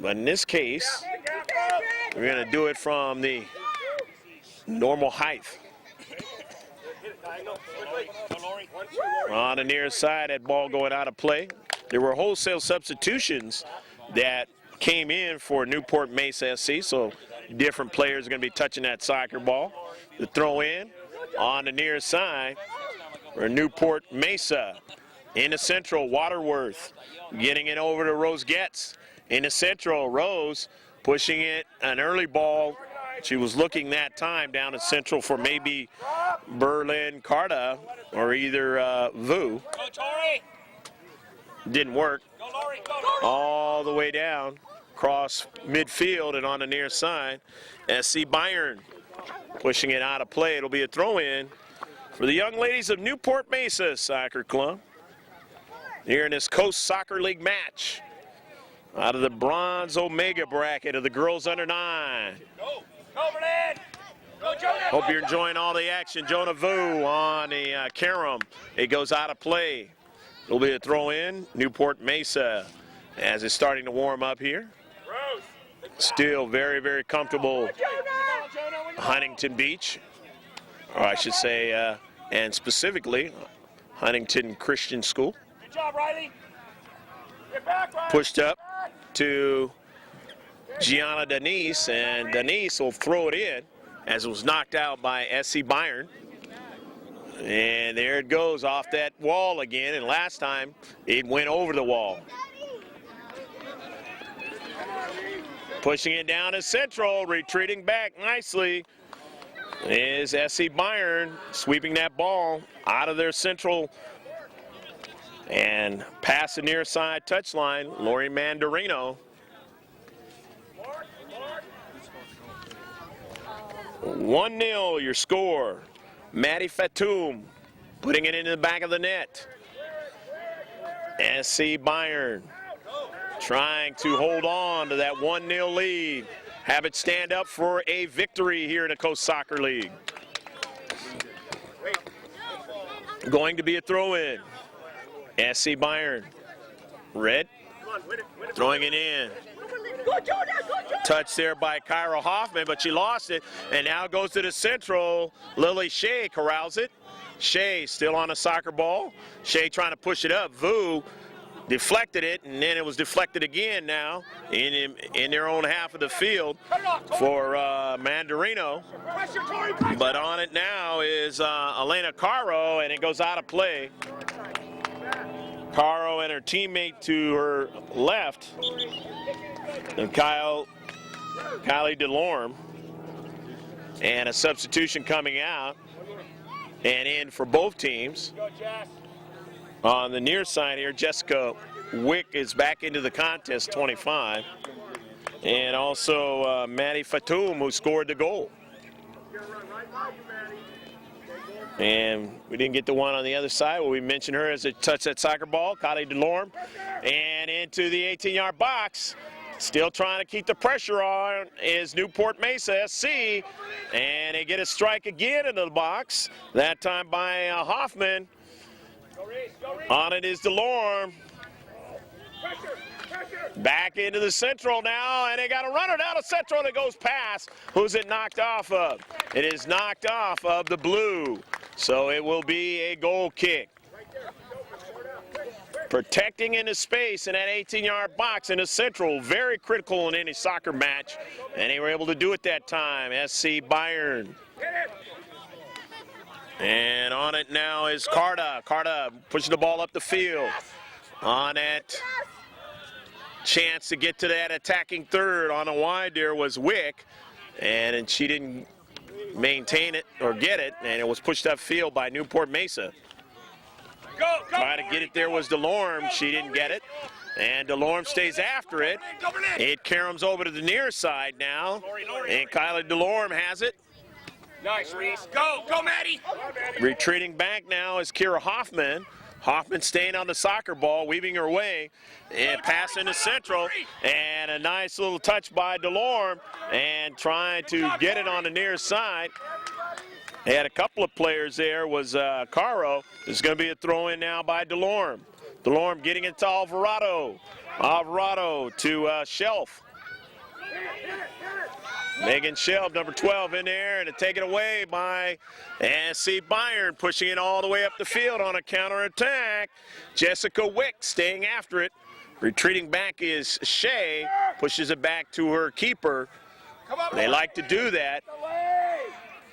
But in this case, we're going to do it from the normal height. On the near side, that ball going out of play. There were wholesale substitutions that came in for Newport Mesa SC, so different players are going to be touching that soccer ball. The throw in on the near side for Newport Mesa. In the central, Waterworth getting it over to Rose Getz. In the central, Rose pushing it, an early ball. She was looking that time down at central for maybe Berlin Carta or either Vu. Didn't work. All the way down, across midfield and on the near side. SC Bayern pushing it out of play. It'll be a throw-in for the young ladies of Newport Mesa Soccer Club here in this Coast Soccer League match out of the bronze Omega bracket of the girls under 9. Hope you're enjoying all the action. Jonah Vu on the carom. It goes out of play. It'll be a throw-in. Newport Mesa as it's starting to warm up here. Still very, very comfortable. Huntington Beach, or I should say, and specifically Huntington Christian School. Good job, Riley. Pushed up to Gianna Denise, and Denise will throw it in as it was knocked out by SC Bayern. And there it goes off that wall again, and last time it went over the wall. Pushing it down to central, retreating back nicely is SC Bayern, sweeping that ball out of their central and past the near side touchline. Lori Mandarino. 1-0 your score. Maddie Fatoum putting it into the back of the net. SC Bayern trying to hold on to that 1-0 lead. Have it stand up for a victory here in the Coast Soccer League. Going to be a throw-in. SC Bayern. Red. Throwing it in. Touch there by Kyra Hoffman, but she lost it. And now goes to the central. Lily Shea corrals it. Shea still on a soccer ball. Shea trying to push it up. Vu deflected it, and then it was deflected again now in their own half of the field for Mandarino. But on it now is Elena Caro, and it goes out of play. Caro and her teammate to her left, and Kylie Delorme. And a substitution coming out and in for both teams. On the near side here, Jessica Wick is back into the contest, 25. And also Maddie Fatoum, who scored the goal. And we didn't get the one on the other side. Well, we mentioned her as a touch that soccer ball, Kylie Delorme. And into the 18-yard box. Still trying to keep the pressure on is Newport Mesa SC. And they get a strike again into the box, that time by Hoffman. On it is Delorme. Back into the central now, and they got a runner down the central that goes past. Who's it knocked off of? It is knocked off of the blue. So it will be a goal kick. Protecting into space in that 18-yard box in the central, very critical in any soccer match, and they were able to do it that time. SC Bayern. And on it now is Carta. Carta pushing the ball up the field. On it, chance to get to that attacking third. On a wide there was Wick, and she didn't maintain it or get it, and it was pushed upfield by Newport Mesa. Trying to get it there was Delorme. She didn't get it. And Delorme stays after it. It caroms over to the near side now. And Kylie Delorme has it. Nice, Reese. Go, Maddie. Retreating back now is Kira Hoffman. Hoffman staying on the soccer ball, weaving her way. And pass into central. And a nice little touch by Delorme. And trying to get it on the near side. They had a couple of players there, was Caro. There's going to be a throw in now by Delorme. Delorme getting it to Alvarado. Alvarado to Shelf. Megan Shelf, number 12 in there, and to take it away by SC Bayern, pushing it all the way up the field on a counterattack. Jessica Wick staying after it. Retreating back is Shea, pushes it back to her keeper. They like to do that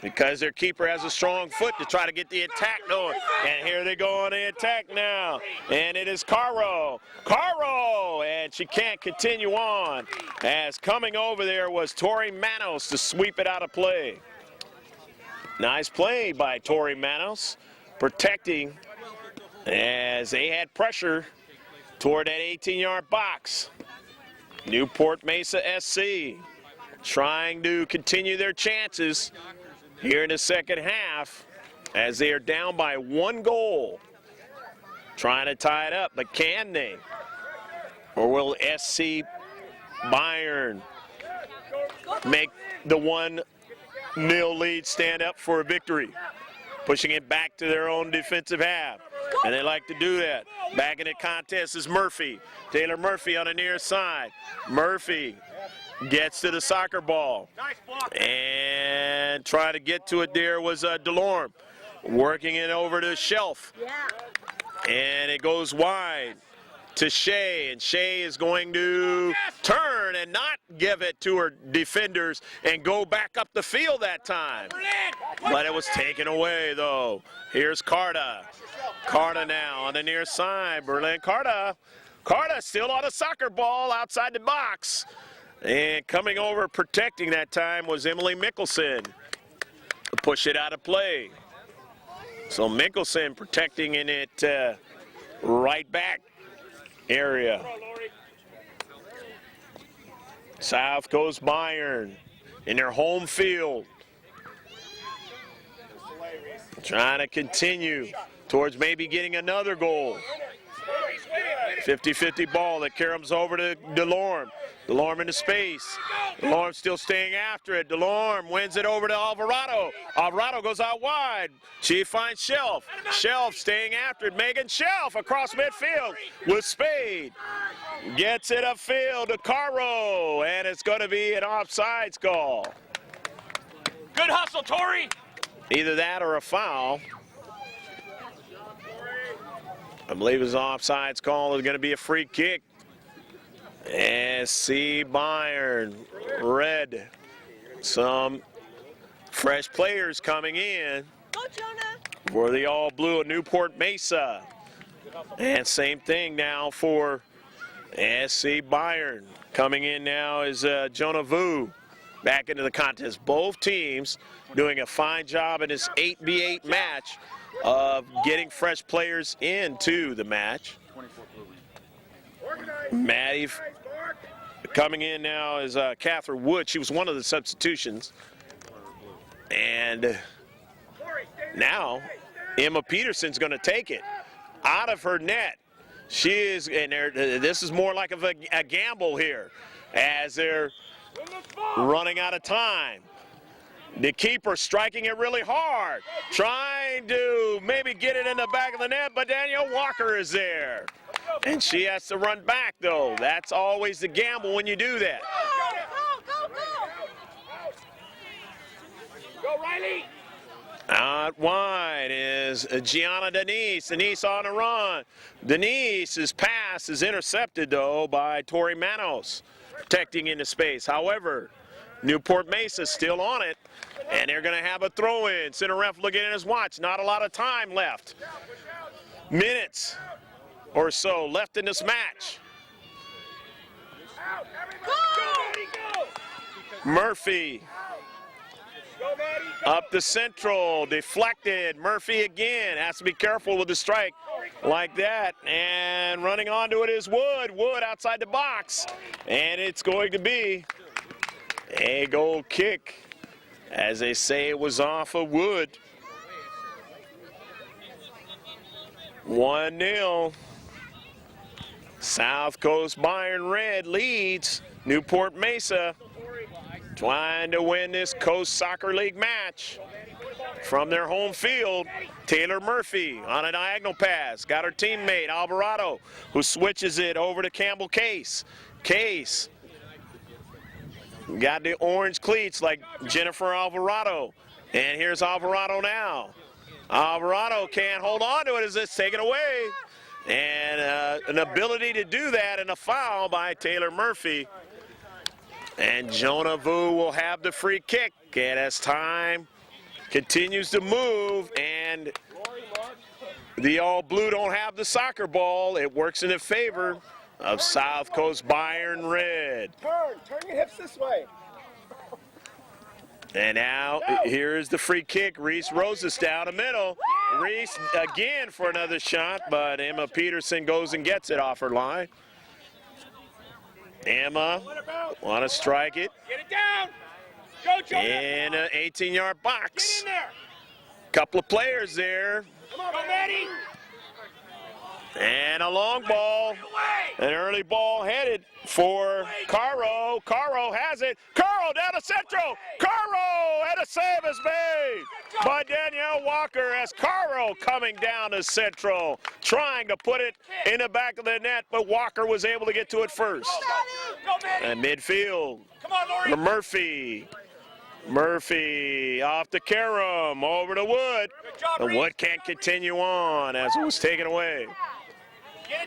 because their keeper has a strong foot to try to get the attack going. And here they go on the attack now. And it is Caro. Caro! And she can't continue on, as coming over there was Tori Manos to sweep it out of play. Nice play by Tori Manos, protecting as they had pressure toward that 18-yard box. Newport Mesa SC trying to continue their chances here in the second half as they are down by 1 goal. Trying to tie it up, but can they? Or will SC Bayern make the 1-0 lead stand up for a victory? Pushing it back to their own defensive half. And they like to do that. Back in the contest is Murphy. Taylor Murphy on the near side. Murphy gets to the soccer ball. And trying to get to it there was Delorme. Working it over to Shelf. And it goes wide to Shea. And Shea is going to turn and not give it to her defenders and go back up the field that time. But it was taken away, though. Here's Carta. Carta now on the near side. Berlin Carta. Carta still on a soccer ball outside the box. And coming over protecting that time was Emily Mickelson. Push it out of play. So Mickelson protecting in it right back area. South Coast Bayern in their home field. Trying to continue towards maybe getting another goal. 50-50 ball that caroms over to Delorme. Delorme into space. Delorme still staying after it. Delorme wins it over to Alvarado. Alvarado goes out wide. She finds Shelf. Shelf staying after it. Megan Shelf across midfield with Spade. Gets it upfield to Caro, and it's going to be an offsides call. Good hustle, Tori. Either that or a foul. I believe his offsides call is going to be a free kick. SC Bayern, red. Some fresh players coming in Go, Jonah. for the all blue of Newport Mesa. And same thing now for SC Bayern. Coming in now is Jonah Vu back into the contest. Both teams doing a fine job in this 8v8 match of getting fresh players into the match. Maddie coming in now is Catherine Wood. She was one of the substitutions. And now Emma Peterson's going to take it out of her net. She is, and this is more like a gamble here as they're running out of time. The keeper striking it really hard, trying to maybe get it in the back of the net, but Danielle Walker is there. And she has to run back, though. That's always the gamble when you do that. Go, Riley! Out wide is Gianna Denise. Denise on a run. Denise's pass is intercepted, though, by Tori Manos, protecting into space. However, Newport Mesa still on it, and they're going to have a throw-in. Center ref looking at his watch. Not a lot of time left. Minutes or so left in this match. Murphy up the central, deflected. Murphy again has to be careful with the strike like that, and running onto it is Wood. Wood outside the box, and it's going to be a goal kick, as they say it was off of Wood. 1-0. South Coast Bayern Red leads Newport Mesa, trying to win this Coast Soccer League match from their home field. Taylor Murphy on a diagonal pass. Got her teammate Alvarado, who switches it over to Campbell Case. Case got the orange cleats like Jennifer Alvarado. And here's Alvarado now. Alvarado can't hold on to it as it's taken away. And an ability to do that and a foul by Taylor Murphy. And Jonah Vu will have the free kick. And as time continues to move and the all blue don't have the soccer ball, it works in the favor of South Coast Bayern Red. Turn your hips this way. And now here's the free kick. Reese Roses down the middle. Reese again for another shot, but Emma Peterson goes and gets it off her line. Emma want to strike it. Get it down. Go, Jonah. In an 18-yard box. Get in there. Couple of players there. Come on, go, Maddie. And a long ball. An early ball headed for Caro. Caro has it. Caro down to central. Caro, and a save is made by Danielle Walker as Caro coming down to central, trying to put it in the back of the net, but Walker was able to get to it first. And midfield, Murphy. Murphy off to Karam, over to Wood. And Wood can't continue on as it was taken away.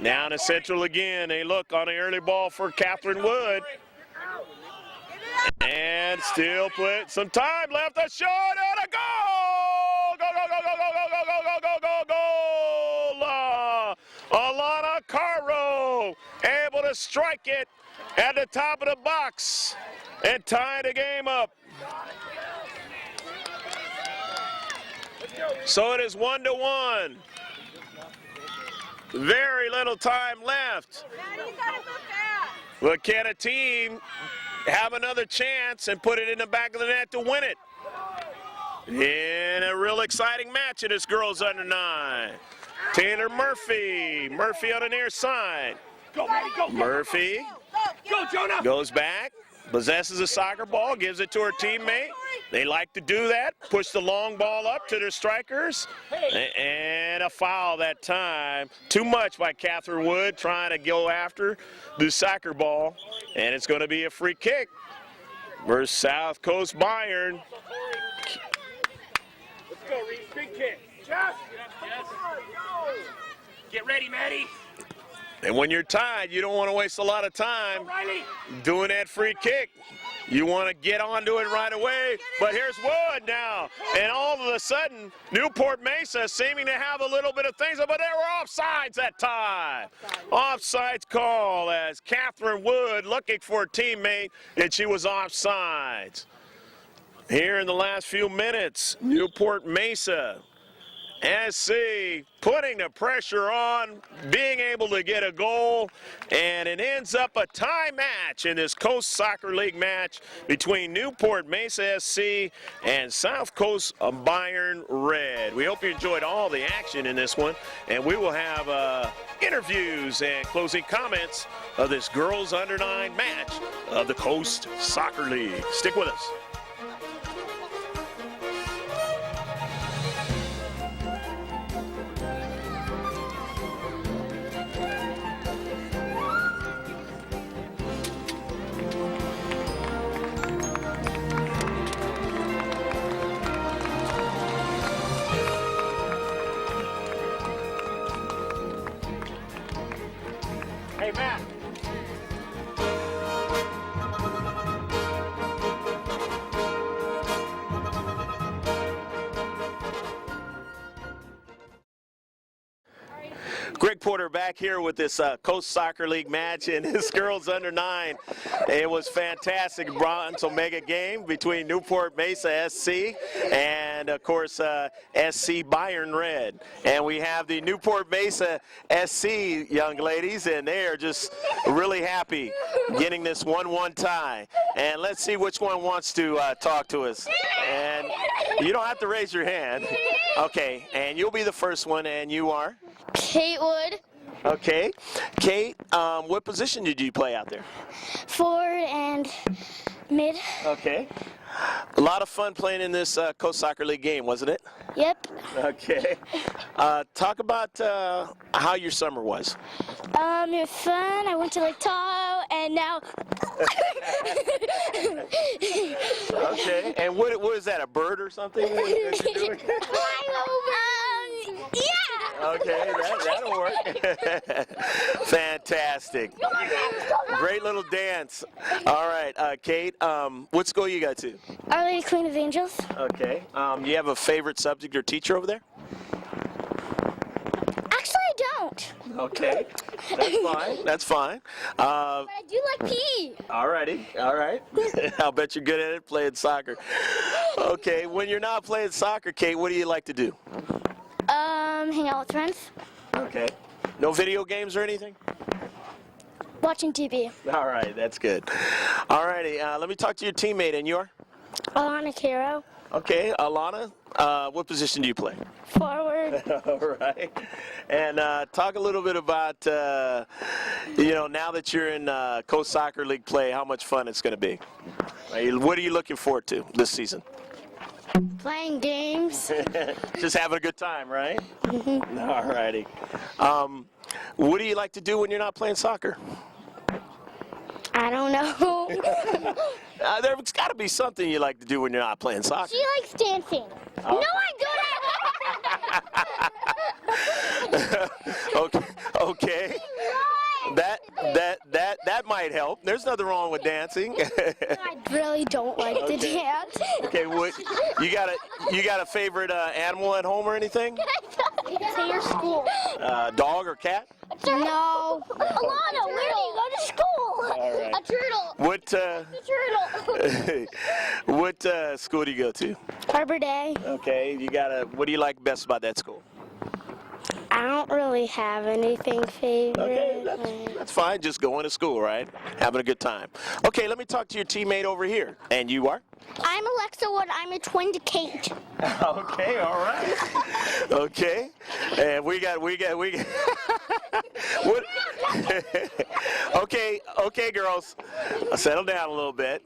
Down to central again. They look on the early ball for Catherine Wood. And still put some time left. A shot and a goal! Go, go, go, go, go, go, go, go, go, go, go! Alana Caro able to strike it at the top of the box and tie the game up. So it is 1-1. Very little time left. But can a team have another chance and put it in the back of the net to win it? In a real exciting match in this girls under 9. Taylor Murphy. Murphy on the near side. Go, Maddie, go. Murphy Go, Jonah. goes back, possesses a soccer ball, gives it to her teammate. They like to do that, push the long ball up to their strikers, and a foul that time. Too much by Catherine Wood trying to go after the soccer ball, and it's going to be a free kick versus South Coast Bayern. Let's go, Reese. Big kick. Jeff. Get ready, Maddie. And when you're tied, you don't want to waste a lot of time Riley. doing that free kick. You want to get onto it right away. But here's Wood now. And all of a sudden, Newport Mesa seeming to have a little bit of things, but they were offsides that time. Offsides call as Catherine Wood looking for a teammate, and she was offsides. Here in the last few minutes, Newport Mesa SC putting the pressure on, being able to get a goal, and it ends up a tie match in this Coast Soccer League match between Newport Mesa SC and South Coast Bayern Red. We hope you enjoyed all the action in this one, and we will have interviews and closing comments of this girls under 9 match of the Coast Soccer League. Stick with us. Hey, Matt. Greg Porter back here with this Coast Soccer League match and this girls under 9. It was fantastic bronze Omega game between Newport Mesa SC and of course SC Bayern Red. And we have the Newport Mesa SC young ladies, and they are just really happy getting this 1-1 tie. And let's see which one wants to talk to us. And you don't have to raise your hand. Okay, and you'll be the first one, and you are? Kate Wood. Okay. Kate, what position did you play out there? Forward and mid. Okay. A lot of fun playing in this Coast Soccer League game, wasn't it? Yep. Okay. Talk about how your summer was. It was fun. I went to Lake Tahoe, and now. Okay. And what is that, a bird or something? Yeah. Okay, that'll work. Fantastic. Great little dance. All right, Kate, what school you go to? Our Lady Queen of Angels. Okay. You have a favorite subject or teacher over there? Actually, I don't. Okay. That's fine. That's fine. But I do like PE. All righty. All right. I'll bet you're good at it, playing soccer. Okay. When you're not playing soccer, Kate, what do you like to do? Hang out with friends. Okay. No video games or anything? Watching TV. All right. That's good. All righty. Let me talk to your teammate, and your? Alana Caro. Okay. Alana, what position do you play? Forward. All right. And talk a little bit about, now that you're in Coast Soccer League play, how much fun it's going to be. What are you looking forward to this season? Playing games. Just having a good time, right? Mm-hmm. All righty. What do you like to do when you're not playing soccer? I don't know. There's got to be something you like to do when you're not playing soccer. She likes dancing. Oh. No, I'm good at it. Okay. That might help. There's nothing wrong with dancing. I really don't like to dance. Okay, what you got a favorite animal at home or anything? To your school. Dog or cat? No. Alana, where do you go to school? All right. A turtle. What A turtle. what school do you go to? Arbor Day. Okay, what do you like best about that school? I don't really have anything favorite. Okay, that's fine. Just going to school, right? Having a good time. Okay, let me talk to your teammate over here. And you are? I'm Alexa Wood. I'm a twin to Kate. Okay, all right. Okay, and we got. What? Okay, girls, settle down a little bit.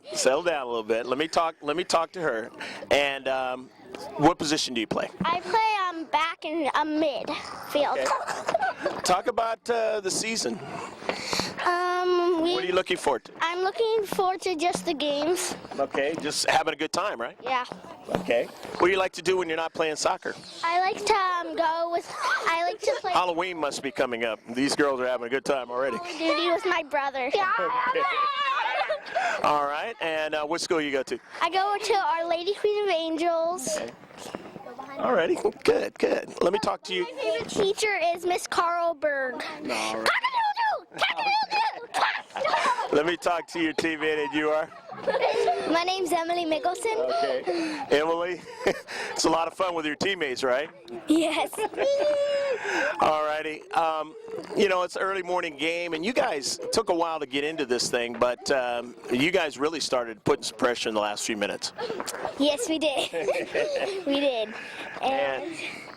Let me talk to her. And what position do you play? I play back in a midfield. talk about the season. What are you looking forward to? I'm looking forward to just the games. Okay, just having a good time, right? Yeah. Okay. What do you like to do when you're not playing soccer? I like to I like to play Halloween must be coming up. These girls are having a good time already. duty with my brother. All right, and what school you go to? I go to Our Lady Queen of Angels. Okay. All righty, good, good. Let me talk to you. My favorite teacher is Miss Carlberg. All right. Let me talk to your teammate, and you are? My name's Emily Mickelson. Okay. Emily, it's a lot of fun with your teammates, right? Yes. All righty. You know, it's an early morning game, and you guys took a while to get into this thing, but you guys really started putting some pressure in the last few minutes. Yes, we did. We did.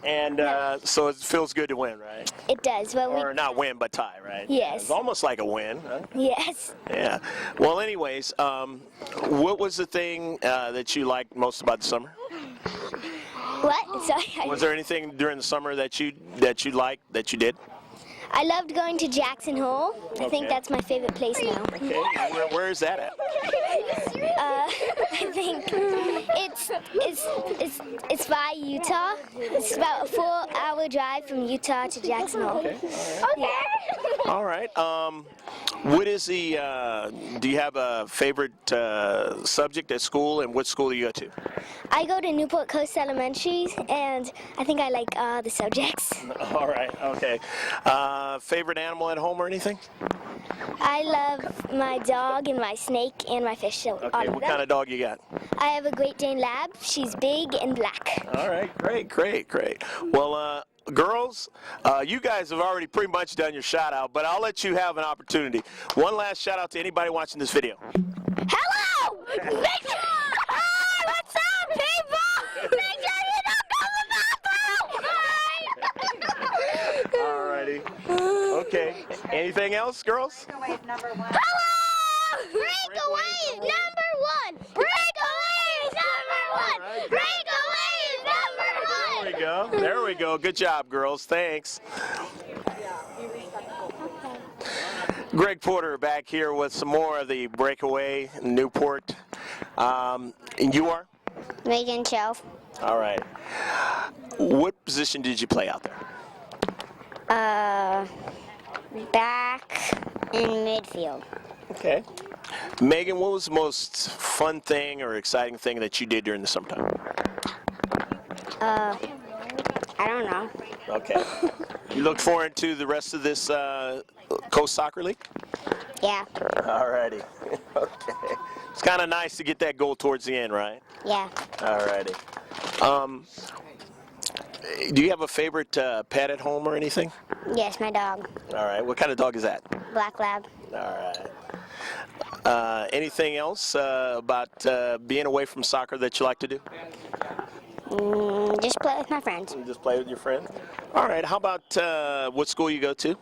And so it feels good to win, right? It does. But Or not win, but tie, right? Yes. It's almost like a win. Huh? Yes. Yeah. Well, anyways, what was the thing that you liked most about the summer? What? Sorry. Was there anything during the summer that you liked that you did? I loved going to Jackson Hole. I think Okay. that's my favorite place now. Okay. Where is that at? I think it's by Utah. It's about a 4-hour drive from Utah to Jackson Hole. Okay. Yeah. All right. What is the? Do you have a favorite subject at school, and what school do you go to? I go to Newport Coast Elementary, and I think I like the subjects. All right. Okay. Favorite animal at home or anything? I love my dog and my snake and my fish. So all Okay. of What them. kind of dog you got? I have a Great Dane Lab. She's big and black. All right. Great. Well, girls, you guys have already pretty much done your shout out, but I'll let you have an opportunity. One last shout out to anybody watching this video. Hello! Make sure. Hi, what's up, people? Make sure you don't go to the bathroom. All righty. Okay. Anything else, girls? Breakaway is number 1. Hello! Breakaway is number 1. Breakaway is number 1. Breakaway is number 1. There we go. Good job, girls. Thanks. Greg Porter back here with some more of the Breakaway in Newport. And you are? Megan Shelf. All right. What position did you play out there? Back in midfield. Okay. Megan, what was the most fun thing or exciting thing that you did during the summertime? I don't know. Okay. You look forward to the rest of this Coast Soccer League? Yeah. All righty. Okay. It's kind of nice to get that goal towards the end, right? Yeah. All righty. Do you have a favorite pet at home or anything? Yes, my dog. All right. What kind of dog is that? Black Lab. All right. Anything else about being away from soccer that you like to do? Just play with my friends. You just play with your friends? All right. How about what school you go to?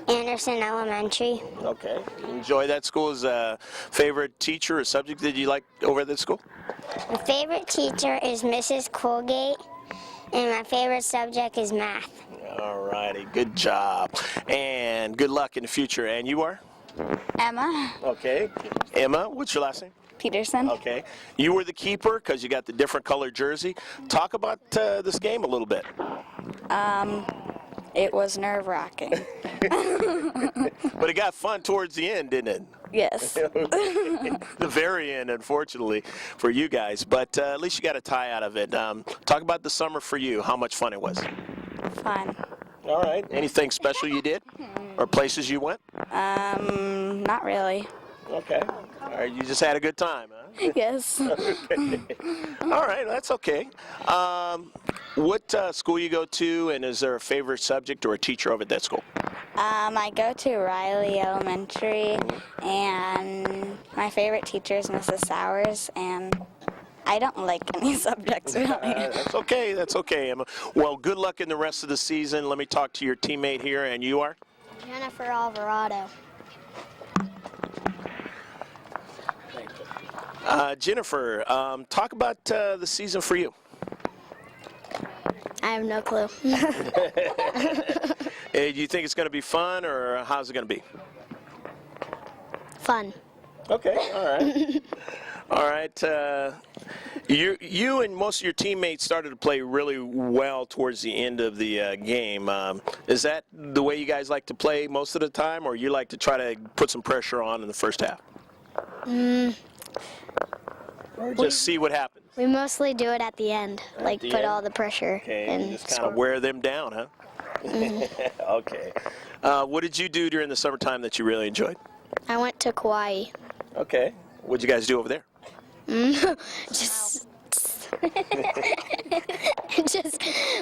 Anderson Elementary. Okay. Enjoy that school. Is a favorite teacher or subject that you like over at that school? My favorite teacher is Mrs. Colgate, and my favorite subject is math. All righty. Good job. And good luck in the future. And you are? Emma Okay. Emma, what's your last name? Peterson. Okay. You were the keeper because you got the different colored jersey. Talk about this game a little bit. It was nerve-wracking. But it got fun towards the end, didn't it? Yes. The very end, unfortunately, for you guys. But at least you got a tie out of it. Talk about the summer for you, how much fun it was. Fun. All right. Anything special you did? Or places you went? Not really. Okay. All right. You just had a good time, huh? Yes. Okay. All right. That's okay. What school you go to, and is there a favorite subject or a teacher over at that school? I go to Riley Elementary, and my favorite teacher is Mrs. Sowers, and I don't like any subjects really. That's okay, Emma. Well, good luck in the rest of the season. Let me talk to your teammate here, and you are? Jennifer Alvarado. Jennifer, talk about the season for you. I have no clue. Do you think it's going to be fun, or how's it going to be? Fun. Okay, all right. All right. You and most of your teammates started to play really well towards the end of the game. Is that the way you guys like to play most of the time, or you like to try to put some pressure on in the first half? Or just see what happens? We mostly do it at the end, like the put end? all the pressure Okay, and and just kind score. of wear them down, huh? Okay. What did you do during the summertime that you really enjoyed? I went to Kauai. Okay. What'd you guys do over there? Just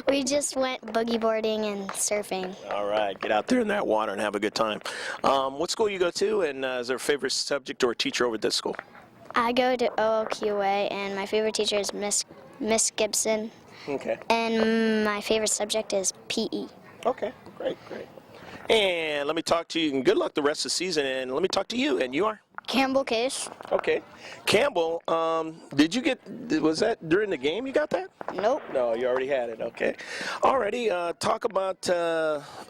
we just went boogie boarding and surfing. All right, get out there in that water and have a good time. What school you go to, and is there a favorite subject or teacher over at this school? I go to OOQA, and my favorite teacher is Miss Gibson, Okay. and my favorite subject is PE. Okay, great. And let me talk to you, and good luck the rest of the season, and let me talk to you, and you are? Campbell Case. Okay. Campbell, was that during the game you got that? Nope. No, you already had it. Okay. Alrighty. Talk about,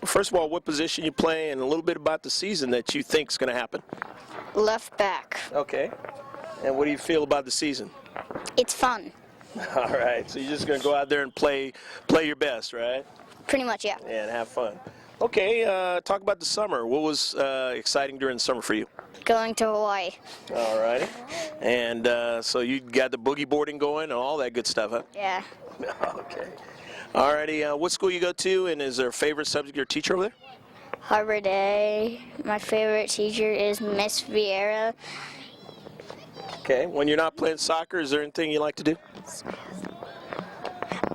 first of all, what position you play and a little bit about the season that you think is going to happen. Left back. Okay. And what do you feel about the season? It's fun. All right. So you're just going to go out there and play your best, right? Pretty much, yeah. And have fun. Okay. Talk about the summer. What was exciting during the summer for you? Going to Hawaii. All righty. And so you got the boogie boarding going and all that good stuff, huh? Yeah. Okay. All righty. What school you go to, and is there a favorite subject or teacher over there? Harbor Day. My favorite teacher is Miss Vieira. Okay. When you're not playing soccer, is there anything you like to do?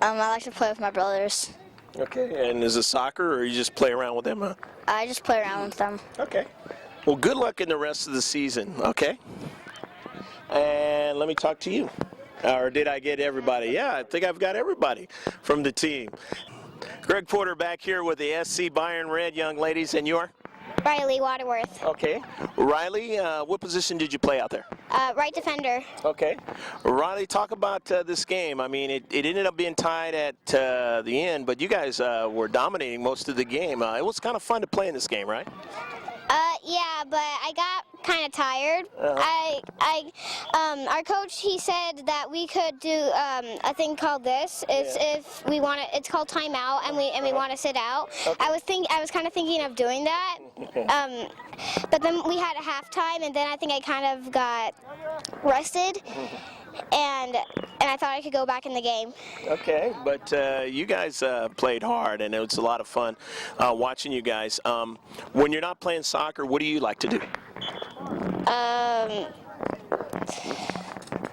I like to play with my brothers. Okay. And is it soccer, or you just play around with them, huh? I just play around with them. Okay. Well, good luck in the rest of the season, okay? And let me talk to you. Or did I get everybody? Yeah, I think I've got everybody from the team. Greg Porter back here with the SC Bayern Red young ladies, and you are? Riley Waterworth, Okay. Riley, what position did you play out there? right defender. Okay. Riley, talk about this game. I mean, it ended up being tied at the end, but you guys were dominating most of the game. It was kind of fun to play in this game, right? Yeah, but I got kind of tired. Our coach, he said that we could do a thing called this. It's if we want to. It's called timeout, and we want to sit out. Okay. I was kind of thinking of doing that. Okay. But then we had a halftime, and then I think I kind of got rested, and I thought I could go back in the game. Okay, but you guys played hard, and it was a lot of fun watching you guys. When you're not playing soccer, what do you like to do?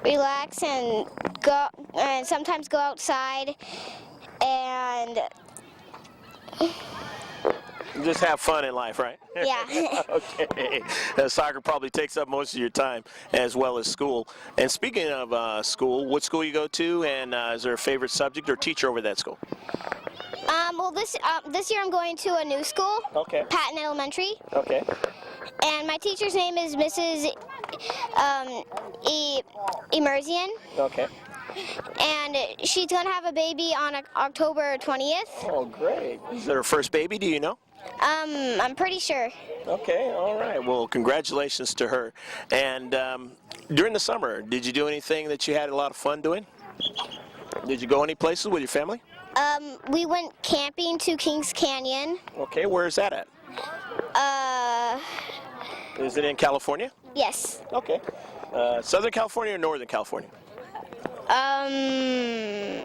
Relax and go, and sometimes go outside, and Just have fun in life, right? yeah. Okay. Soccer probably takes up most of your time, as well as school. And speaking of school, what school you go to, and is there a favorite subject or teacher over that school? Well, this year I'm going to a new school, Okay. Patton Elementary, Okay. and my teacher's name is Mrs. Emerzian, Okay. and she's gonna have a baby on October 20th. Oh, great. Is that her first baby? Do you know? I'm pretty sure. Okay, all right. Well, congratulations to her. And during the summer, did you do anything that you had a lot of fun doing? Did you go any places with your family? We went camping to Kings Canyon. Okay, where is that at? Is it in California? Yes. Okay. Southern California or Northern California?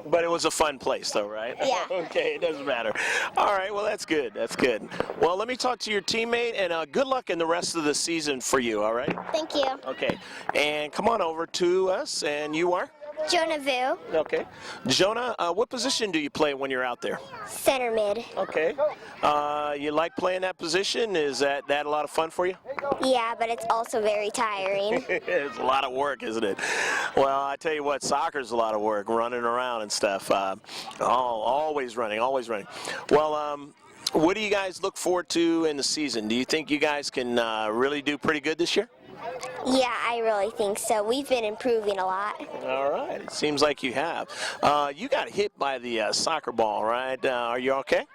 But it was a fun place, though, right? Yeah. Okay, it doesn't matter. All right, well, that's good. That's good. Well, let me talk to your teammate, and good luck in the rest of the season for you, all right? Thank you. Okay, and come on over to us, and you are? Jonah Vu, Okay. Jonah, what position do you play when you're out there? center mid. Okay. You like playing that position? Is that a lot of fun for you? Yeah, but it's also very tiring. It's a lot of work, isn't it? Well, I tell you what, soccer's a lot of work, running around and stuff. Always running, always running. Well, what do you guys look forward to in the season? Do you think you guys can really do pretty good this year? Yeah, I really think so. We've been improving a lot. All right. It seems like you have. You got hit by the soccer ball, right? Are you okay?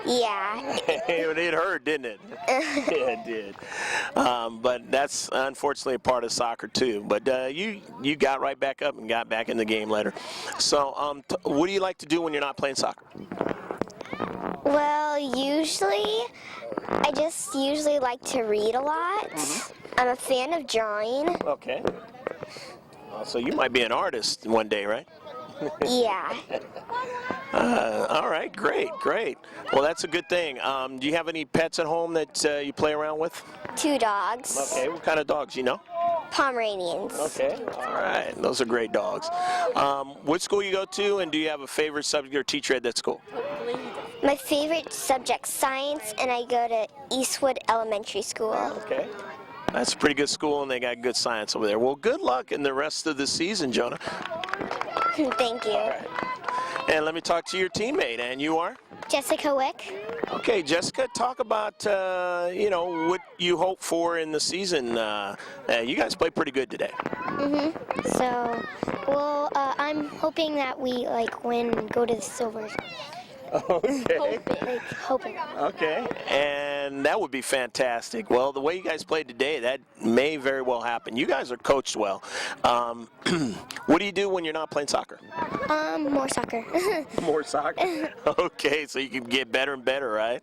Yeah. It hurt, didn't it? Yeah, it did. But that's unfortunately a part of soccer too. But you got right back up and got back in the game later. So what do you like to do when you're not playing soccer? Well, I just usually like to read a lot. I'm a fan of drawing. Okay. So you might be an artist one day, right? Yeah. All right, great. Well, that's a good thing. Do you have any pets at home that you play around with? 2 dogs. Okay, what kind of dogs, you know? Pomeranians. Okay, all right. Those are great dogs. What school you go to, and do you have a favorite subject or teacher at that school? My favorite subject's science, and I go to Eastwood Elementary School. Okay. That's a pretty good school, and they got good science over there. Well, good luck in the rest of the season, Jonah. Thank you. All right. And let me talk to your teammate, and you are? Jessica Wick. Okay, Jessica, talk about, what you hope for in the season. You guys played pretty good today. So, I'm hoping that we, win and go to the silver. Okay. Hoping. Okay, and that would be fantastic. Well, the way you guys played today, that may very well happen. You guys are coached well. What do you do when you're not playing soccer? More soccer. More soccer? Okay, so you can get better and better, right?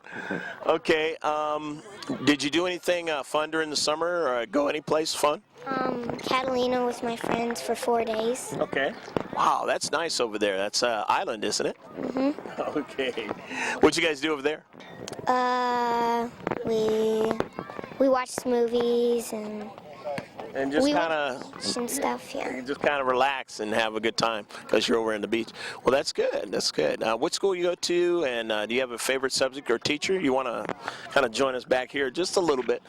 Okay, did you do anything fun during the summer or go any place fun? Catalina with my friends for 4 days. Okay. Wow, that's nice over there. That's island, isn't it? Okay. What'd you guys do over there? We watched movies and just we kind of and stuff, yeah. just kind of relax and have a good time because you're over in the beach. Well, that's good. That's good. What school you go to, and do you have a favorite subject or teacher? You want to kind of join us back here just a little bit.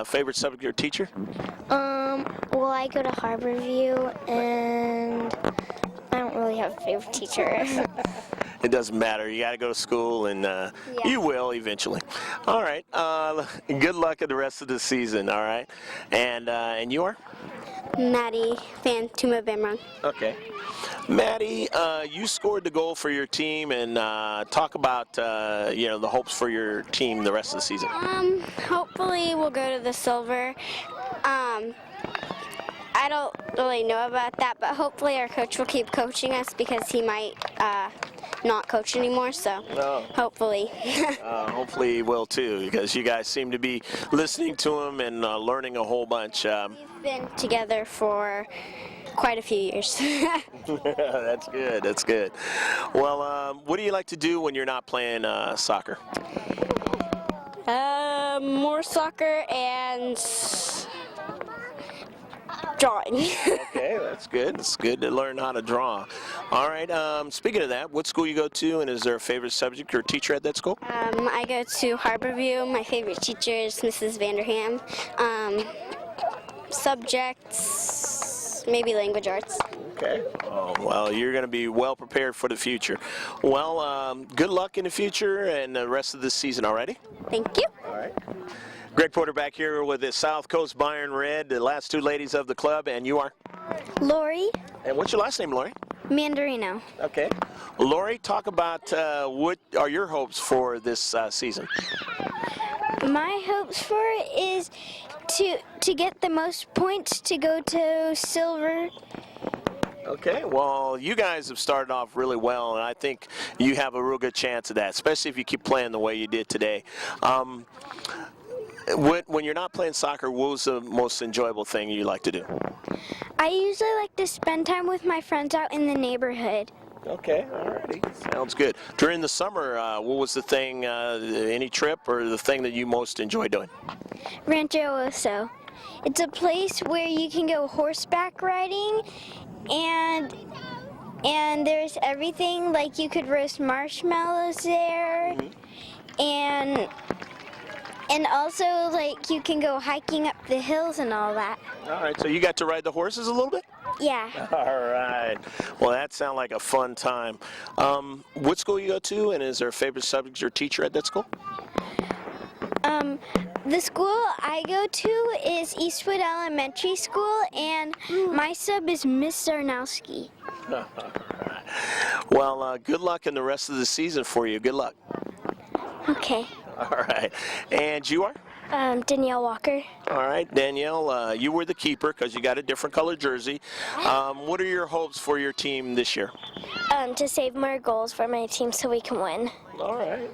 Favorite subject or teacher? Well, I go to Harborview, and I don't really have a favorite teacher. It doesn't matter. You got to go to school, and you will eventually. All right. Good luck at the rest of the season. All right. And you are? Maddie Van Tuma Bimrun. Okay. Maddie, you scored the goal for your team, and talk about the hopes for your team the rest of the season. Hopefully we'll go to the silver. I don't really know about that, but hopefully our coach will keep coaching us because he might not coach anymore, so hopefully. Hopefully he will too, because you guys seem to be listening to him and learning a whole bunch. We've been together for quite a few years. That's good. That's good. Well, what do you like to do when you're not playing soccer? More soccer and drawing. Okay, that's good. It's good to learn how to draw. All right. Speaking of that, what school you go to, and is there a favorite subject or teacher at that school? I go to Harborview. My favorite teacher is Mrs. Vanderham. Subjects, maybe language arts. Okay. Oh, well, you're going to be well prepared for the future. Well, good luck in the future and the rest of this season, all righty? Thank you. All right. Greg Porter back here with the South Coast Bayern Red, the last 2 ladies of the club, and you are? Lori And what's your last name, Lori? Mandarino. Okay. Lori, talk about what are your hopes for this season? My hopes for it is to get the most points to go to silver. Okay, well, you guys have started off really well, and I think you have a real good chance of that, especially if you keep playing the way you did today. When you're not playing soccer, what was the most enjoyable thing you like to do? I usually like to spend time with my friends out in the neighborhood. Okay, alrighty. Sounds good. During the summer, what was the thing, any trip or the thing that you most enjoy doing? Rancho Oso. It's a place where you can go horseback riding, and there's everything, like you could roast marshmallows there, and also like you can go hiking up the hills and all that. All right, so you got to ride the horses a little bit? Yeah. All right. Well, that sounds like a fun time. What school you go to, and is there a favorite subject or teacher at that school? The school I go to is Eastwood Elementary School, and my sub is Miss Zarnowski. Well, good luck in the rest of the season for you. Good luck. Okay. All right. And you are? Danielle Walker. All right, Danielle, you were the keeper because you got a different color jersey. What are your hopes for your team this year? To save more goals for my team so we can win. All right.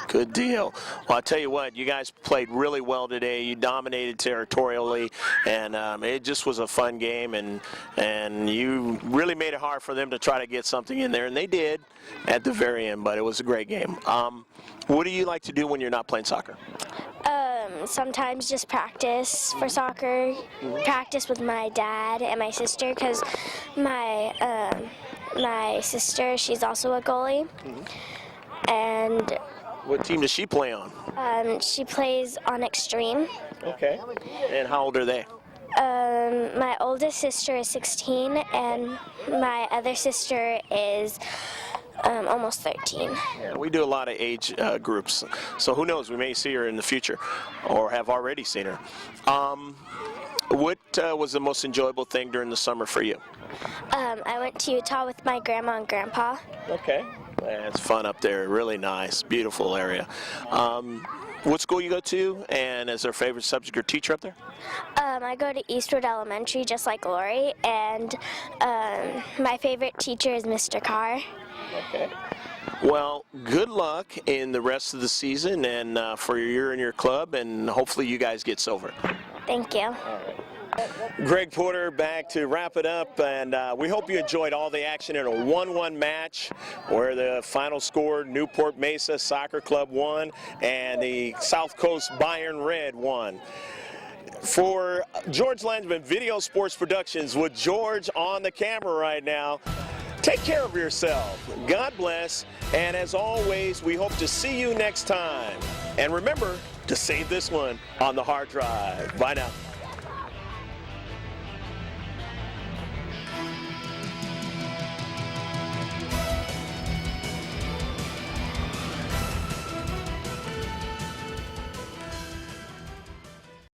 Good deal. Well, I'll tell you what, you guys played really well today. You dominated territorially, and it just was a fun game, and you really made it hard for them to try to get something in there, and they did at the very end, but it was a great game. What do you like to do when you're not playing soccer? Sometimes just practice for soccer, practice with my dad and my sister, because my sister, she's also a goalie. And what team does she play on? she plays on Extreme. Okay. And how old are they? My oldest sister is 16, and my other sister is almost 13. Yeah, we do a lot of age groups, so who knows, we may see her in the future or have already seen her. What was the most enjoyable thing during the summer for you? I went to Utah with my grandma and grandpa. Okay. It's fun up there, really nice, beautiful area. What school you go to, and is there a favorite subject or teacher up there? I go to Eastwood Elementary, just like Lori, and my favorite teacher is Mr. Carr. Okay. Well, good luck in the rest of the season and for your year in your club, and hopefully you guys get silver. Thank you. Greg Porter back to wrap it up, and we hope you enjoyed all the action in a 1-1 match where the final score, Newport Mesa Soccer Club won and the South Coast Bayern Red won. For George Landsman, Video Sports Productions, with George on the camera right now, take care of yourself. God bless, and as always, we hope to see you next time. And remember to save this one on the hard drive. Bye now.